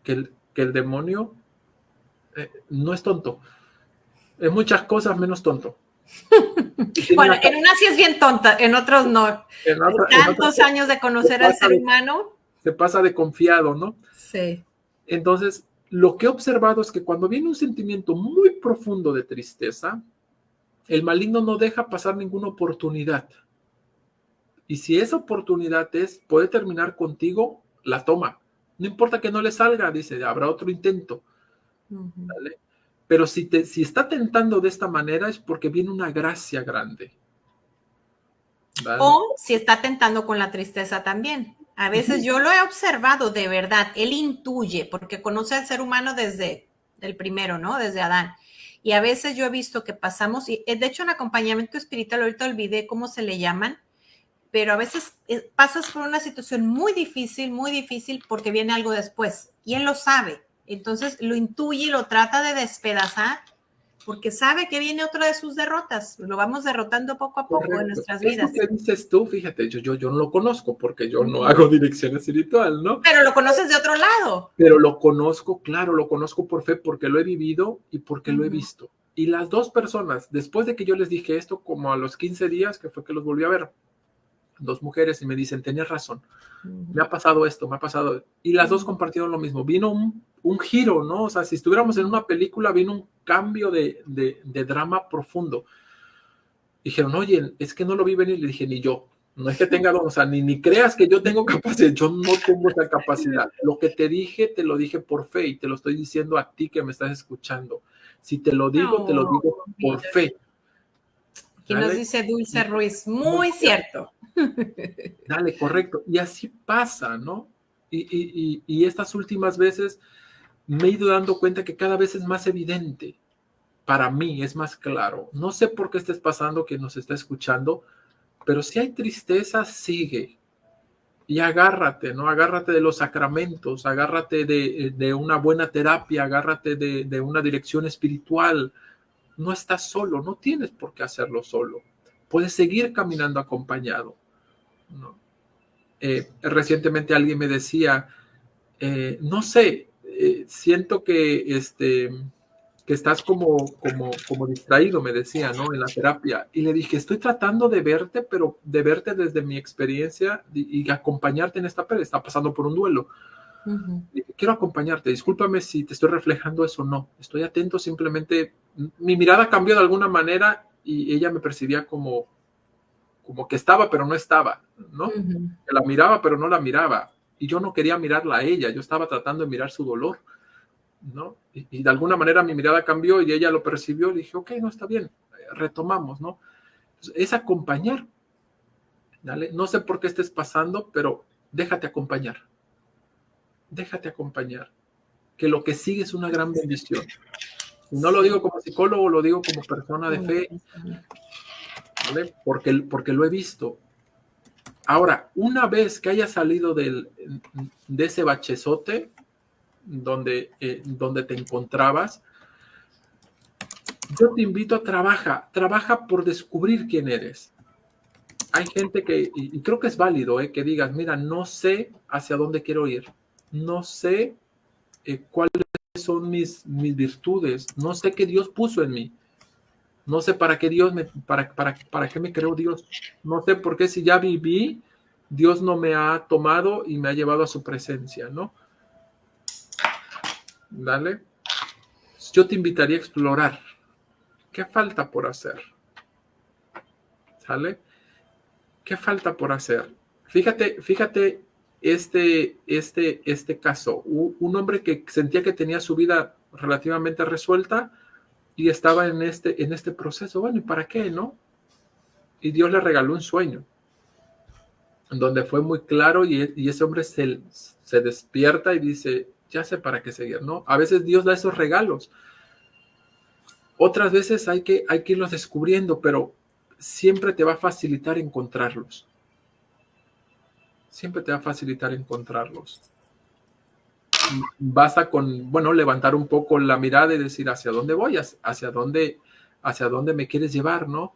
que el demonio no es tonto. En muchas cosas menos tonto. Bueno, en unas sí es bien tonta, en otros no. Tantos años de conocer al ser humano. Se pasa de confiado, ¿no? Sí. Entonces, lo que he observado es que cuando viene un sentimiento muy profundo de tristeza, el maligno no deja pasar ninguna oportunidad. Y si esa oportunidad puede terminar contigo, la toma. No importa que no le salga, dice, habrá otro intento. ¿Vale? Pero si está tentando de esta manera es porque viene una gracia grande. ¿Vale? O si está tentando con la tristeza también. A veces yo lo he observado de verdad, él intuye, porque conoce al ser humano desde el primero, ¿no? Desde Adán. Y a veces yo he visto que pasamos, y de hecho en acompañamiento espiritual, ahorita olvidé cómo se le llaman, pero a veces pasas por una situación muy difícil porque viene algo después y él lo sabe. Entonces lo intuye y lo trata de despedazar porque sabe que viene otra de sus derrotas. Lo vamos derrotando poco a poco. Correcto. En nuestras vidas. Eso que dices tú, fíjate, yo no lo conozco porque yo no hago dirección espiritual, ¿no? Pero lo conoces de otro lado. Pero lo conozco, claro, lo conozco por fe porque lo he vivido y porque lo he visto. Y las dos personas, después de que yo les dije esto, como a los 15 días, que fue que los volví a ver, dos mujeres y me dicen, tenías razón, me ha pasado esto, me ha pasado. Y las dos compartieron lo mismo. Vino un giro, ¿no? O sea, si estuviéramos en una película, vino un cambio de drama profundo. Dijeron, oye, es que no lo vi venir. Le dije, ni yo. No es que tenga, o sea, ni creas que yo tengo capacidad. Yo no tengo esa capacidad. Lo que te dije, te lo dije por fe y te lo estoy diciendo a ti que me estás escuchando. Si te lo digo, te lo digo por fe. Y nos dice Dulce Ruiz, muy cierto. Dale, correcto. Y así pasa, ¿no? Y estas últimas veces me he ido dando cuenta que cada vez es más evidente. Para mí es más claro. No sé por qué estés pasando, que nos está escuchando, pero si hay tristeza, sigue. Y agárrate, ¿no? Agárrate de los sacramentos, agárrate de una buena terapia, agárrate de una dirección espiritual. No estás solo, no tienes por qué hacerlo solo. Puedes seguir caminando acompañado, ¿no? Recientemente alguien me decía, no sé, siento que estás como distraído, me decía, ¿no? En la terapia. Y le dije, estoy tratando de verte, pero de verte desde mi experiencia y acompañarte en esta pérdida. Está pasando por un duelo. Dije, quiero acompañarte. Discúlpame si te estoy reflejando eso. No, estoy atento. Simplemente mi mirada cambió de alguna manera y ella me percibía como que estaba, pero no estaba, ¿no? Que la miraba, pero no la miraba. Y yo no quería mirarla a ella. Yo estaba tratando de mirar su dolor, ¿no? Y de alguna manera mi mirada cambió y ella lo percibió. Le dije, ok, no, está bien, retomamos, ¿no? Entonces, es acompañar, ¿vale? No sé por qué estés pasando, pero déjate acompañar. Déjate acompañar. Que lo que sigue es una gran bendición. Y no lo digo como psicólogo, lo digo como persona de fe, ¿vale? Porque lo he visto. Ahora, una vez que hayas salido de ese bachezote, donde te encontrabas, yo te invito a trabaja por descubrir quién eres. Hay gente y creo que es válido, que digas, mira, no sé hacia dónde quiero ir, no sé cuáles son mis virtudes, no sé qué Dios puso en mí, no sé para qué para qué me creó Dios, no sé por qué si ya viví, Dios no me ha tomado y me ha llevado a su presencia, ¿no? Dale. Yo te invitaría a explorar. ¿Qué falta por hacer? ¿Sale? ¿Qué falta por hacer? Fíjate este caso. Un hombre que sentía que tenía su vida relativamente resuelta y estaba en este proceso. Bueno, ¿y para qué, no? Y Dios le regaló un sueño, donde fue muy claro y ese hombre se despierta y dice, ya sé para qué seguir, ¿no? A veces Dios da esos regalos. Otras veces hay que irlos descubriendo, pero siempre te va a facilitar encontrarlos. Siempre te va a facilitar encontrarlos. Basta con, levantar un poco la mirada y decir hacia dónde voy, hacia dónde me quieres llevar, ¿no?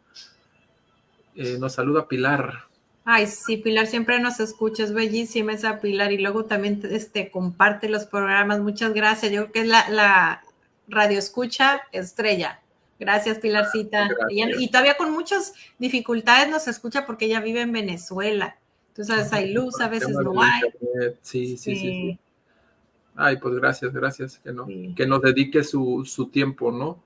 Nos saluda Pilar. Ay, sí, Pilar, siempre nos escucha, es bellísima esa Pilar, y luego también comparte los programas. Muchas gracias. Yo creo que es la radio escucha estrella. Gracias, Pilarcita. Gracias. Y todavía con muchas dificultades nos escucha porque ella vive en Venezuela. Tú sabes, hay luz, a veces no hay. Sí. Ay, pues gracias. Que nos dedique su tiempo, ¿no?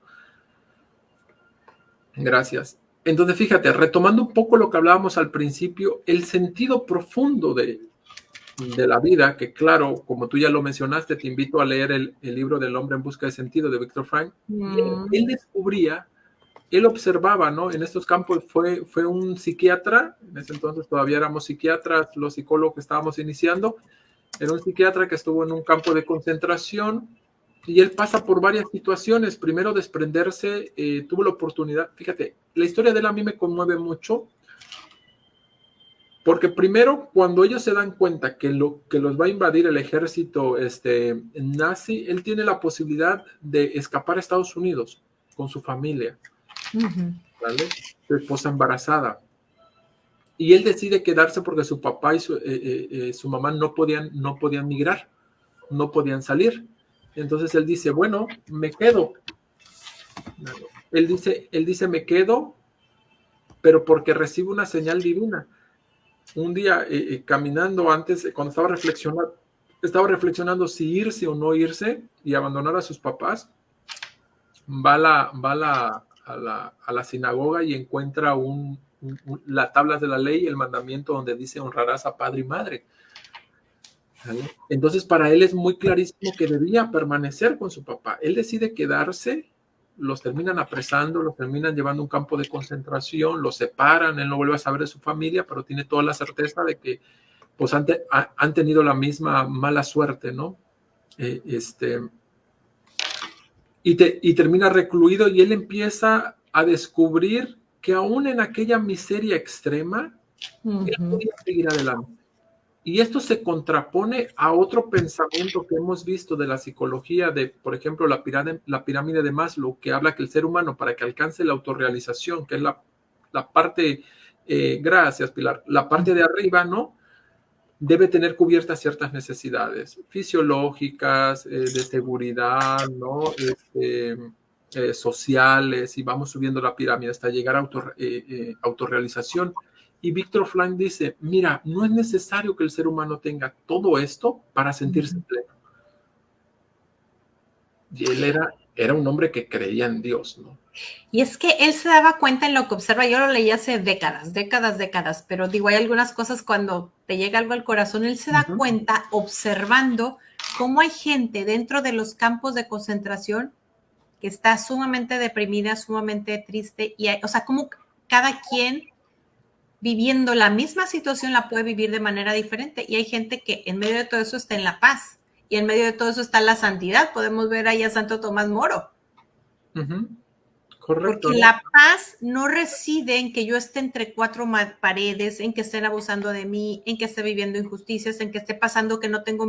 Gracias. Entonces, fíjate, retomando un poco lo que hablábamos al principio, el sentido profundo de la vida, que claro, como tú ya lo mencionaste, te invito a leer el libro del hombre en busca de sentido de Viktor Frankl. Él descubría, él observaba, ¿no? En estos campos fue un psiquiatra, en ese entonces todavía éramos psiquiatras, los psicólogos que estábamos iniciando, era un psiquiatra que estuvo en un campo de concentración y él pasa por varias situaciones. Primero desprenderse, tuvo la oportunidad, fíjate, la historia de él a mí me conmueve mucho Porque primero, cuando ellos se dan cuenta que los va a invadir el ejército nazi, él tiene la posibilidad de escapar a Estados Unidos con su familia, ¿vale? Su esposa embarazada. Y él decide quedarse porque su papá y su mamá no podían migrar, no podían salir. Entonces él dice, bueno, me quedo. Él dice, me quedo, pero porque recibe una señal divina. Un día caminando antes, cuando estaba reflexionando si irse o no irse y abandonar a sus papás, va a la sinagoga y encuentra las tablas de la ley, el mandamiento donde dice honrarás a padre y madre. ¿Vale? Entonces para él es muy clarísimo que debía permanecer con su papá. Él decide quedarse, los terminan apresando, los terminan llevando a un campo de concentración, los separan, él no vuelve a saber de su familia, pero tiene toda la certeza de que pues han tenido la misma mala suerte, ¿no? Y termina recluido y él empieza a descubrir que aún en aquella miseria extrema, él podía seguir adelante. Y esto se contrapone a otro pensamiento que hemos visto de la psicología de, por ejemplo, la pirámide de Maslow, que habla que el ser humano, para que alcance la autorrealización, que es la parte, gracias Pilar, la parte de arriba, ¿no? Debe tener cubiertas ciertas necesidades fisiológicas, de seguridad, ¿no? Sociales, y vamos subiendo la pirámide hasta llegar a autorrealización. Y Víctor Frank dice, mira, no es necesario que el ser humano tenga todo esto para sentirse pleno. Y él era un hombre que creía en Dios, ¿no? Y es que él se daba cuenta en lo que observa, yo lo leí hace décadas, pero digo, hay algunas cosas cuando te llega algo al corazón, él se da cuenta observando cómo hay gente dentro de los campos de concentración que está sumamente deprimida, sumamente triste, y o sea, como cada quien viviendo la misma situación la puede vivir de manera diferente, y hay gente que en medio de todo eso está en la paz, y en medio de todo eso está la santidad. Podemos ver ahí a Santo Tomás Moro. Correcto. Porque la paz no reside en que yo esté entre cuatro paredes, en que estén abusando de mí, en que esté viviendo injusticias, en que esté pasando que no tengo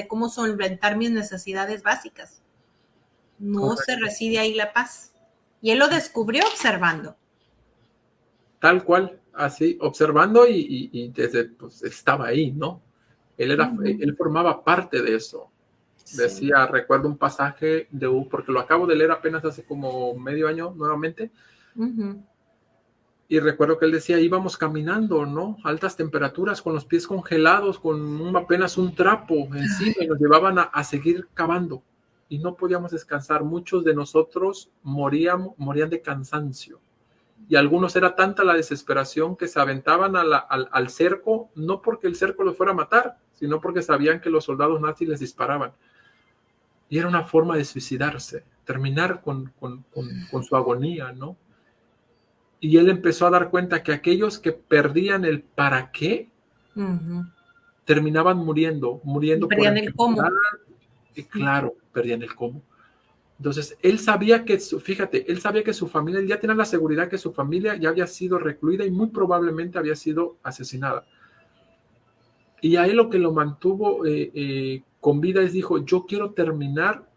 cómo solventar mis necesidades básicas. No Correcto. Se reside ahí la paz. Y él lo descubrió observando. Tal cual, así, observando y desde, pues, estaba ahí, ¿no? Él formaba parte de eso. Sí. Decía, recuerdo un pasaje porque lo acabo de leer apenas hace como medio año nuevamente, y recuerdo que él decía, íbamos caminando, ¿no? Altas temperaturas, con los pies congelados, con apenas un trapo encima, y nos llevaban a seguir cavando, y no podíamos descansar. Muchos de nosotros morían de cansancio, y algunos era tanta la desesperación que se aventaban al cerco, no porque el cerco los fuera a matar, sino porque sabían que los soldados nazis les disparaban. Y era una forma de suicidarse, terminar con su agonía, ¿no? Y él empezó a dar cuenta que aquellos que perdían el para qué, terminaban muriendo perdían el cómo. Y claro, perdían el cómo. Entonces, él sabía que su familia, él ya tenía la seguridad que su familia ya había sido recluida y muy probablemente había sido asesinada. Y a él lo que lo mantuvo con vida es, dijo, yo quiero terminar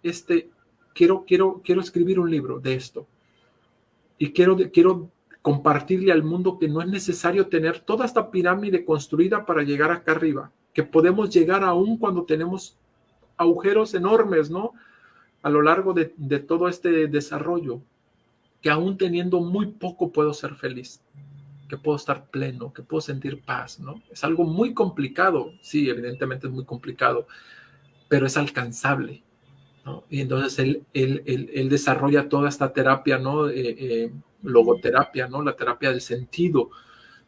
quiero escribir un libro de esto. Y quiero compartirle al mundo que no es necesario tener toda esta pirámide construida para llegar acá arriba, que podemos llegar aún cuando tenemos agujeros enormes, ¿no? A lo largo de todo este desarrollo, que aún teniendo muy poco puedo ser feliz, que puedo estar pleno, que puedo sentir paz, ¿no? Es algo muy complicado, sí, evidentemente es muy complicado, pero es alcanzable, ¿no? Y entonces él desarrolla toda esta terapia, ¿no? Logoterapia, ¿no? La terapia del sentido,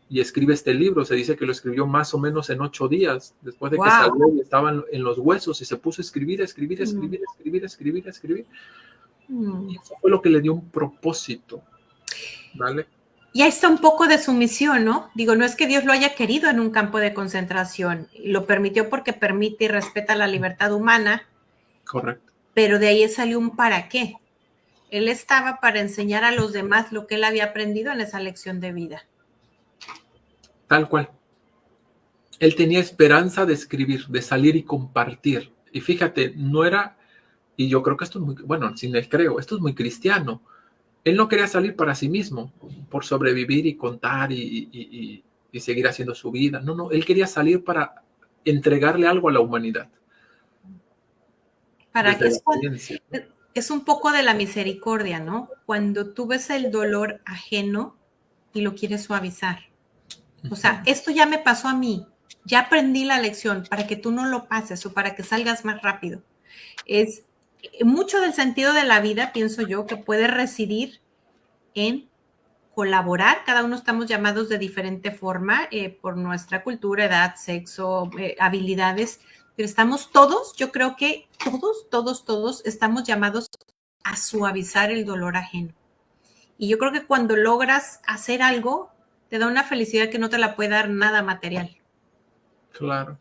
y escribe este libro. Se dice que lo escribió más o menos en 8 días, después de que salió y estaba en los huesos, y se puso a escribir. Y eso fue lo que le dio un propósito, ¿vale? Y ahí está un poco de su misión, ¿no? Digo, no es que Dios lo haya querido en un campo de concentración, lo permitió porque permite y respeta la libertad humana. Correcto. Pero de ahí salió un para qué. Él estaba para enseñar a los demás lo que él había aprendido en esa lección de vida. Tal cual. Él tenía esperanza de escribir, de salir y compartir. Y fíjate, no era, y yo creo que esto es muy, bueno, sin él creo, esto es muy cristiano. Él no quería salir para sí mismo, por sobrevivir y contar y seguir haciendo su vida. No, no, él quería salir para entregarle algo a la humanidad. Para que Desde la ciencia, ¿no? es un poco de la misericordia, ¿no? Cuando tú ves el dolor ajeno y lo quieres suavizar. O sea, esto ya me pasó a mí, ya aprendí la lección para que tú no lo pases o para que salgas más rápido. Es mucho del sentido de la vida, pienso yo, que puede residir en colaborar. Cada uno estamos llamados de diferente forma por nuestra cultura, edad, sexo, habilidades, pero estamos todos, yo creo que todos estamos llamados a suavizar el dolor ajeno. Y yo creo que cuando logras hacer algo, te da una felicidad que no te la puede dar nada material. Claro,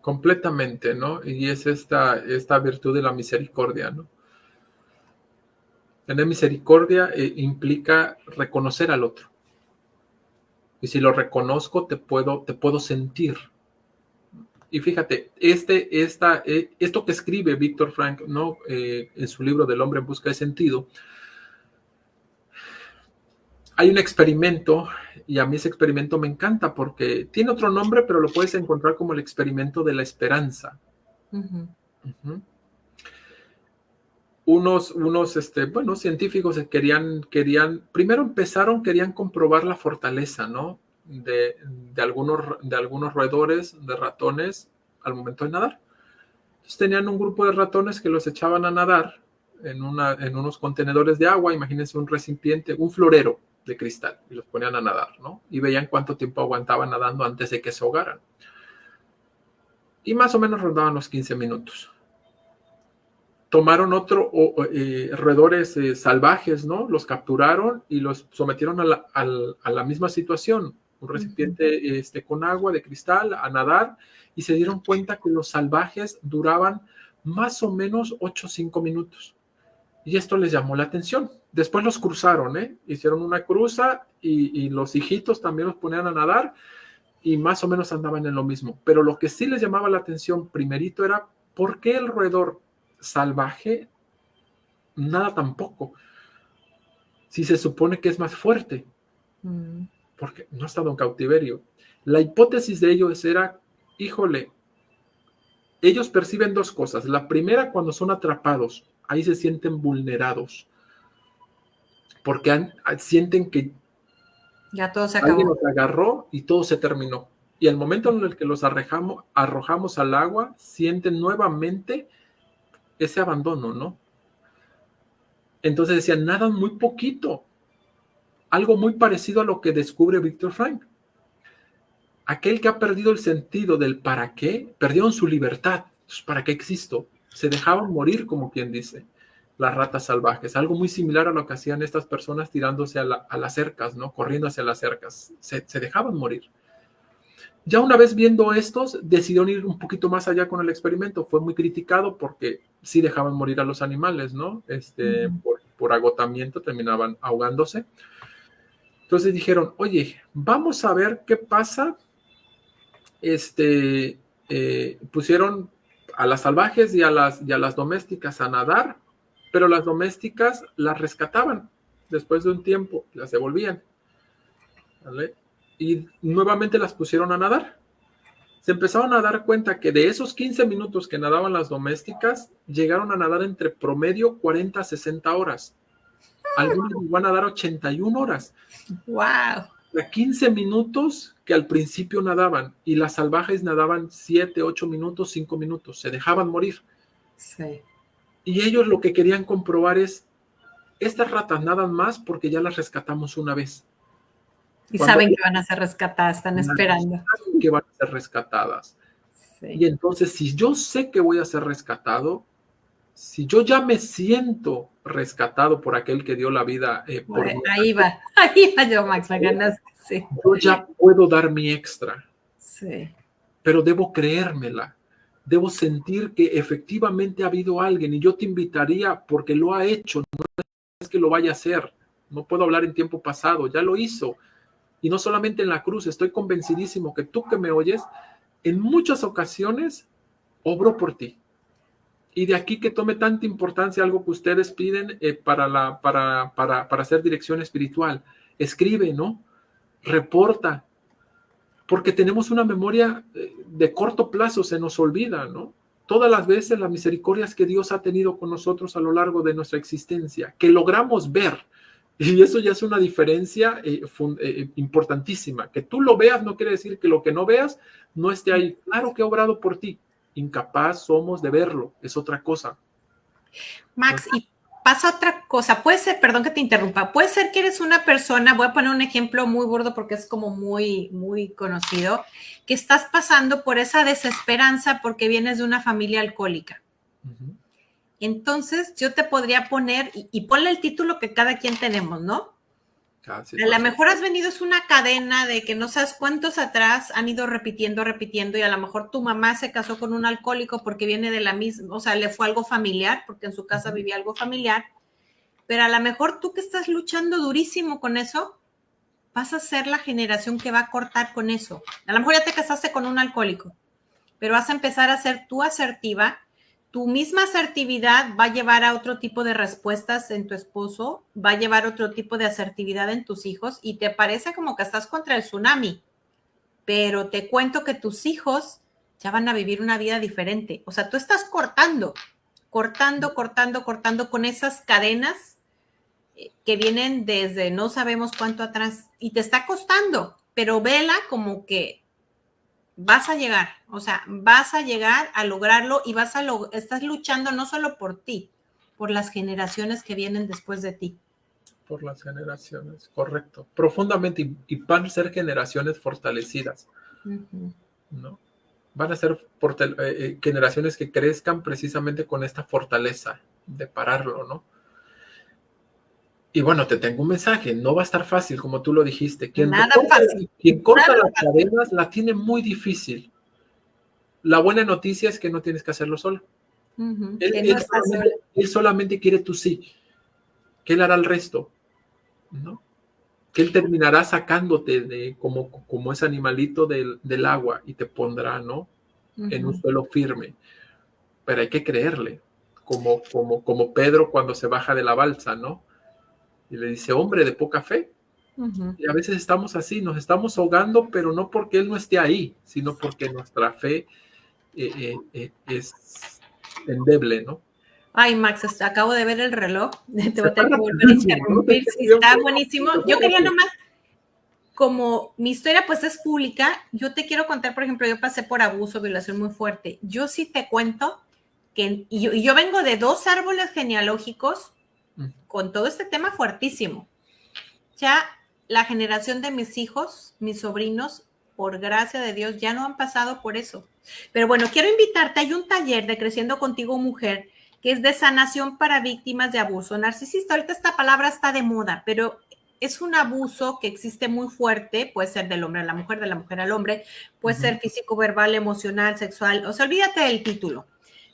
completamente, ¿no? Y es esta virtud de la misericordia, ¿no? Tener misericordia implica reconocer al otro. Y si lo reconozco, te puedo sentir. Y fíjate, esto que escribe Víctor Frank, ¿no? En su libro del hombre en busca de sentido, hay un experimento, y a mí ese experimento me encanta porque tiene otro nombre, pero lo puedes encontrar como el experimento de la esperanza. Uh-huh. Uh-huh. Unos científicos querían comprobar la fortaleza, ¿no? De algunos roedores, de ratones, al momento de nadar. Entonces tenían un grupo de ratones que los echaban a nadar en unos contenedores de agua, imagínense un recipiente, un florero de cristal, y los ponían a nadar, ¿no? Y veían cuánto tiempo aguantaban nadando antes de que se ahogaran. Y más o menos rondaban los 15 minutos. Tomaron roedores salvajes, ¿no? Los capturaron y los sometieron a la misma situación, un recipiente con agua de cristal, a nadar, y se dieron cuenta que los salvajes duraban más o menos 8 o 5 minutos. Y esto les llamó la atención. Después los cruzaron, hicieron una cruza y los hijitos también los ponían a nadar y más o menos andaban en lo mismo. Pero lo que sí les llamaba la atención primerito era por qué el roedor salvaje nada tampoco, si se supone que es más fuerte, porque no ha estado en cautiverio. La hipótesis de ellos era, híjole, ellos perciben dos cosas. La primera, cuando son atrapados, ahí se sienten vulnerados, porque sienten que ya todo se acabó. Alguien los agarró y todo se terminó. Y al momento en el que los arrojamos al agua, sienten nuevamente ese abandono, ¿no? Entonces decían, nadan muy poquito. Algo muy parecido a lo que descubre Víctor Frank. Aquel que ha perdido el sentido del para qué, perdieron su libertad. ¿Para qué existo? Se dejaban morir, como quien dice, las ratas salvajes. Algo muy similar a lo que hacían estas personas tirándose a las cercas, ¿no? Corriendo hacia las cercas. Se dejaban morir. Ya una vez viendo estos, decidieron ir un poquito más allá con el experimento. Fue muy criticado porque sí dejaban morir a los animales, ¿no? Por agotamiento terminaban ahogándose. Entonces dijeron, oye, vamos a ver qué pasa. Pusieron a las salvajes y a las domésticas a nadar, pero las domésticas las rescataban. Después de un tiempo, las devolvían. ¿Vale? Y nuevamente las pusieron a nadar. Se empezaron a dar cuenta que de esos 15 minutos que nadaban las domésticas, llegaron a nadar entre promedio 40 a 60 horas. Algunos van a nadar 81 horas. ¡Wow! A 15 minutos que al principio nadaban, y las salvajes nadaban 7, 8 minutos, 5 minutos. Se dejaban morir. Sí. Y ellos lo que querían comprobar es, estas ratas nadan más porque ya las rescatamos una vez. Y saben que van a ser rescatadas, están esperando. Saben que van a ser rescatadas. Sí. Y entonces, si yo sé que voy a ser rescatado, si yo ya me siento rescatado por aquel que dio la vida por mí, ahí va yo, Max, me ganaste. Sí. Yo ya puedo dar mi extra. Sí. Pero debo creérmela. Debo sentir que efectivamente ha habido alguien, y yo te invitaría porque lo ha hecho, no es que lo vaya a hacer. No puedo hablar en tiempo pasado, ya lo hizo. Y no solamente en la cruz, estoy convencidísimo que tú que me oyes, en muchas ocasiones obró por ti. Y de aquí que tome tanta importancia algo que ustedes piden para hacer dirección espiritual. Escribe, ¿no? Reporta, porque tenemos una memoria de corto plazo, se nos olvida, ¿no? Todas las veces las misericordias que Dios ha tenido con nosotros a lo largo de nuestra existencia, que logramos ver, y eso ya es una diferencia importantísima. Que tú lo veas no quiere decir que lo que no veas no esté ahí. Claro que ha obrado por ti. Incapaz somos de verlo, es otra cosa. Max, y pasa otra cosa. Puede ser, perdón que te interrumpa, puede ser que eres una persona, voy a poner un ejemplo muy burdo porque es como muy, muy conocido, que estás pasando por esa desesperanza porque vienes de una familia alcohólica. Entonces, yo te podría poner, y ponle el título que cada quien tenemos, ¿no? A lo mejor has venido, es una cadena de que no sabes cuántos atrás han ido repitiendo, y a lo mejor tu mamá se casó con un alcohólico porque viene de la misma, o sea, le fue algo familiar, porque en su casa vivía algo familiar, pero a lo mejor tú que estás luchando durísimo con eso, vas a ser la generación que va a cortar con eso. A lo mejor ya te casaste con un alcohólico, pero vas a empezar a ser tú asertiva. Tu misma asertividad va a llevar a otro tipo de respuestas en tu esposo, va a llevar otro tipo de asertividad en tus hijos y te parece como que estás contra el tsunami, pero te cuento que tus hijos ya van a vivir una vida diferente. O sea, tú estás cortando con esas cadenas que vienen desde no sabemos cuánto atrás y te está costando, pero vela como que vas a llegar, o sea, vas a llegar a lograrlo y estás luchando no solo por ti, por las generaciones que vienen después de ti. Por las generaciones, correcto. Profundamente, y van a ser generaciones fortalecidas, ¿no? Van a ser generaciones que crezcan precisamente con esta fortaleza de pararlo, ¿no? Y bueno, te tengo un mensaje, no va a estar fácil, como tú lo dijiste. Quien corta las cadenas la tiene muy difícil. La buena noticia es que no tienes que hacerlo solo. Él solamente quiere tu sí. Que él hará el resto, ¿no? Que él terminará sacándote como ese animalito del agua y te pondrá, ¿no? En un suelo firme. Pero hay que creerle, como Pedro cuando se baja de la balsa, ¿no? Y le dice, hombre de poca fe. Y a veces estamos así, nos estamos ahogando, pero no porque él no esté ahí, sino porque nuestra fe es endeble, ¿no? Ay, Max, acabo de ver el reloj. Te voy a tener que volver a interrumpir. Sí, está buenísimo. Yo quería nomás, como mi historia pues es pública, yo te quiero contar, por ejemplo, yo pasé por abuso, violación muy fuerte. Yo sí te cuento que yo vengo de 2 árboles genealógicos con todo este tema fuertísimo. Ya la generación de mis hijos, mis sobrinos, por gracia de Dios, ya no han pasado por eso. Pero bueno, quiero invitarte, hay un taller de Creciendo Contigo Mujer, que es de sanación para víctimas de abuso narcisista. Ahorita esta palabra está de moda, pero es un abuso que existe muy fuerte, puede ser del hombre a la mujer, de la mujer al hombre, puede ser físico, verbal, emocional, sexual, o sea, olvídate del título.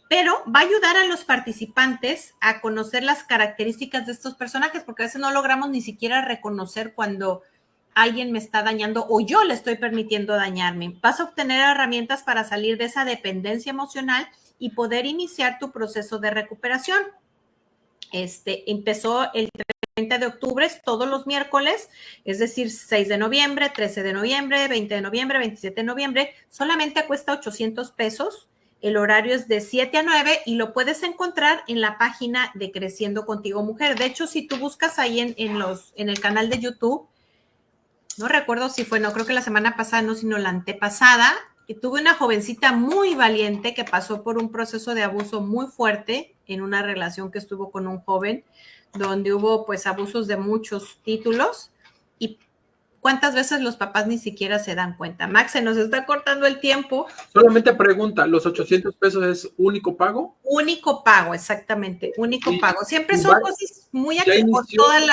Pero va a ayudar a los participantes a conocer las características de estos personajes, porque a veces no logramos ni siquiera reconocer cuando alguien me está dañando o yo le estoy permitiendo dañarme. Vas a obtener herramientas para salir de esa dependencia emocional y poder iniciar tu proceso de recuperación. Empezó el 30 de octubre, todos los miércoles, es decir, 6 de noviembre, 13 de noviembre, 20 de noviembre, 27 de noviembre, solamente cuesta 800 pesos. El horario es de 7 a 9 y lo puedes encontrar en la página de Creciendo Contigo Mujer. De hecho, si tú buscas ahí en el canal de YouTube, no recuerdo si fue, no creo que la semana pasada, no, sino la antepasada, que tuve una jovencita muy valiente que pasó por un proceso de abuso muy fuerte en una relación que estuvo con un joven, donde hubo pues abusos de muchos títulos y ¿cuántas veces los papás ni siquiera se dan cuenta? Max, se nos está cortando el tiempo. Solamente pregunta, ¿los 800 pesos es único pago? Único pago, exactamente, único pago. Siempre son cosas muy aquí por todas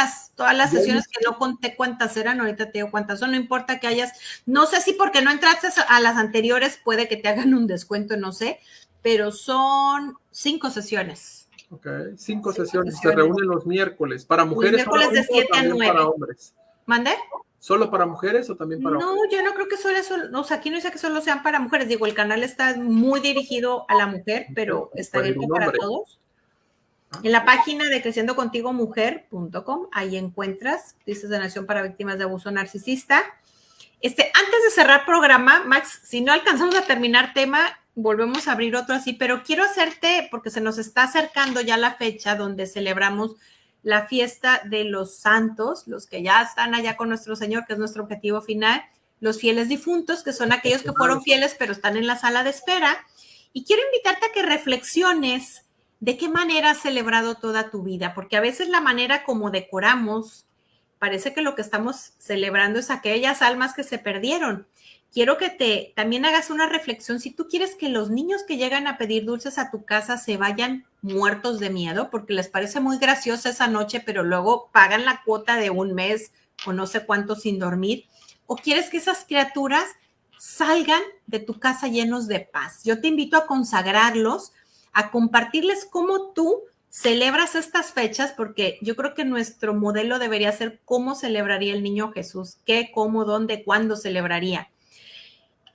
las sesiones que no conté cuántas eran, ahorita te digo cuántas son, no importa que hayas, no sé si porque no entraste a las anteriores puede que te hagan un descuento, no sé, pero son 5 sesiones. Ok, 5 sesiones, se reúnen los miércoles, para mujeres. Miércoles de 7 a 9. Para hombres. ¿Mande? ¿Solo para mujeres o también para No, hombres? yo no creo que o sea, aquí no dice que solo sean para mujeres. Digo, el canal está muy dirigido a la mujer, pero está Para abierto ningún para hombre. todos. En la página de creciendocontigomujer.com, ahí encuentras Crisis de Nación para Víctimas de Abuso Narcisista. Antes de cerrar programa, Max, si no alcanzamos a terminar tema, volvemos a abrir otro así, pero quiero hacerte, porque se nos está acercando ya la fecha donde celebramos la fiesta de los santos, los que ya están allá con nuestro Señor, que es nuestro objetivo final, los fieles difuntos, que son aquellos que fueron fieles pero están en la sala de espera. Y quiero invitarte a que reflexiones de qué manera has celebrado toda tu vida, porque a veces la manera como decoramos, parece que lo que estamos celebrando es aquellas almas que se perdieron. Quiero que también hagas una reflexión. Si tú quieres que los niños que llegan a pedir dulces a tu casa se vayan muertos de miedo porque les parece muy graciosa esa noche, pero luego pagan la cuota de un mes o no sé cuánto sin dormir, o quieres que esas criaturas salgan de tu casa llenos de paz. Yo te invito a consagrarlos, a compartirles cómo tú celebras estas fechas, porque yo creo que nuestro modelo debería ser cómo celebraría el niño Jesús, qué, cómo, dónde, cuándo celebraría.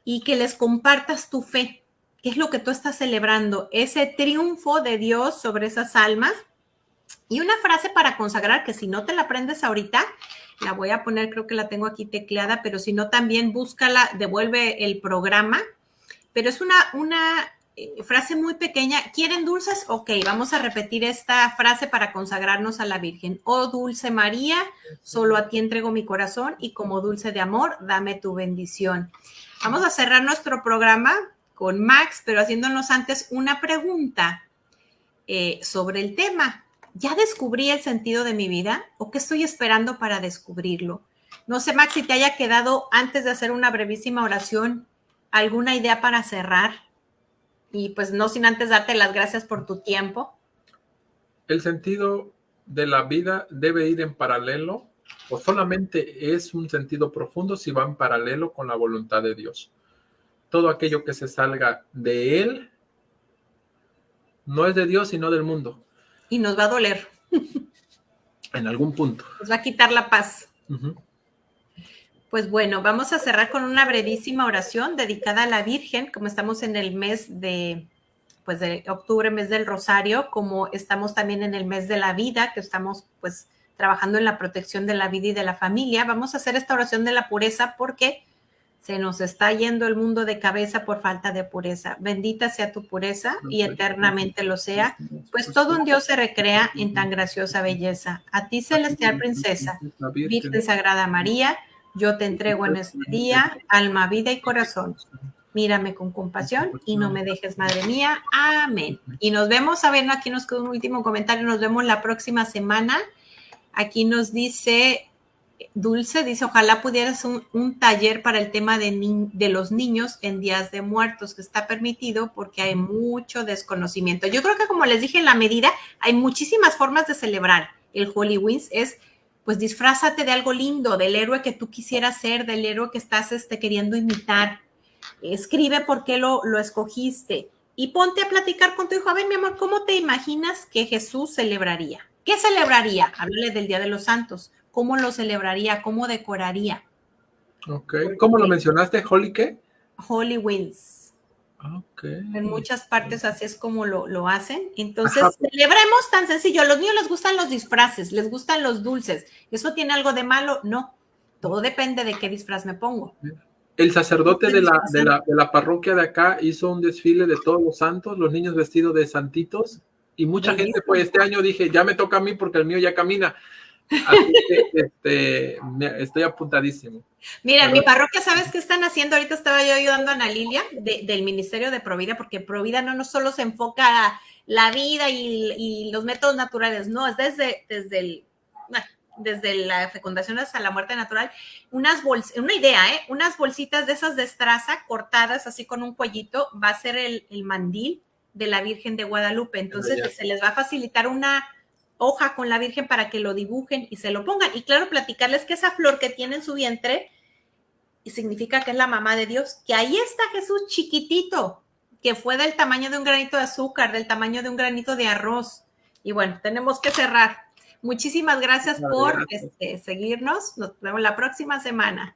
Y que les compartas tu fe, qué es lo que tú estás celebrando, ese triunfo de Dios sobre esas almas. Y una frase para consagrar, que si no te la aprendes ahorita, la voy a poner, creo que la tengo aquí tecleada, pero si no también búscala, devuelve el programa. Pero es una frase muy pequeña. ¿Quieren dulces? Ok, vamos a repetir esta frase para consagrarnos a la Virgen. Oh dulce María, solo a ti entrego mi corazón y como dulce de amor, dame tu bendición. Vamos a cerrar nuestro programa con Max, pero haciéndonos antes una pregunta sobre el tema. ¿Ya descubrí el sentido de mi vida o qué estoy esperando para descubrirlo? No sé, Max, si te haya quedado antes de hacer una brevísima oración alguna idea para cerrar y pues no sin antes darte las gracias por tu tiempo. ¿El sentido de la vida debe ir en paralelo o solamente es un sentido profundo si va en paralelo con la voluntad de Dios? Todo aquello que se salga de Él no es de Dios, sino del mundo. Y nos va a doler. En algún punto. Nos va a quitar la paz. Pues bueno, vamos a cerrar con una brevísima oración dedicada a la Virgen, como estamos en el mes de octubre, mes del Rosario, como estamos también en el mes de la vida, que estamos pues trabajando en la protección de la vida y de la familia. Vamos a hacer esta oración de la pureza porque se nos está yendo el mundo de cabeza por falta de pureza. Bendita sea tu pureza y eternamente lo sea, pues todo en Dios se recrea en tan graciosa belleza. A ti, celestial princesa, Virgen Sagrada María, yo te entrego en este día alma, vida y corazón. Mírame con compasión y no me dejes, Madre mía. Amén. Y nos vemos, a ver, aquí nos quedó un último comentario, nos vemos la próxima semana. Aquí nos dice Dulce, dice, ojalá pudieras un taller para el tema de los niños en días de muertos, que está permitido porque hay mucho desconocimiento. Yo creo que, como les dije en la medida, hay muchísimas formas de celebrar. El Halloween es, pues, disfrázate de algo lindo, del héroe que tú quisieras ser, del héroe que estás queriendo imitar. Escribe por qué lo escogiste y ponte a platicar con tu hijo. A ver, mi amor, ¿cómo te imaginas que Jesús celebraría? ¿Qué celebraría? Háblale del Día de los Santos. ¿Cómo lo celebraría? ¿Cómo decoraría? Ok. ¿Cómo lo mencionaste? ¿Holy qué? Holy Wings. Okay. En muchas partes así es como lo hacen. Entonces, celebremos tan sencillo. A los niños les gustan los disfraces, les gustan los dulces. ¿Eso tiene algo de malo? No. Todo depende de qué disfraz me pongo. El sacerdote de la parroquia de acá hizo un desfile de todos los santos, los niños vestidos de santitos, y mucha gente, pues este año dije, ya me toca a mí porque el mío ya camina. Así que estoy apuntadísimo. Mira, en mi parroquia, ¿sabes qué están haciendo? Ahorita estaba yo ayudando a Ana Lilia del Ministerio de Provida, porque Provida no solo se enfoca a la vida y los métodos naturales, no, es desde la fecundación hasta la muerte natural, unas bolsitas de esas de estraza cortadas así con un cuellito, va a ser el mandil de la Virgen de Guadalupe. Entonces se les va a facilitar una hoja con la Virgen para que lo dibujen y se lo pongan. Y claro, platicarles que esa flor que tiene en su vientre significa que es la mamá de Dios, que ahí está Jesús chiquitito, que fue del tamaño de un granito de azúcar, del tamaño de un granito de arroz. Y bueno, tenemos que cerrar. Muchísimas gracias Vale, por gracias. seguirnos. Nos vemos la próxima semana.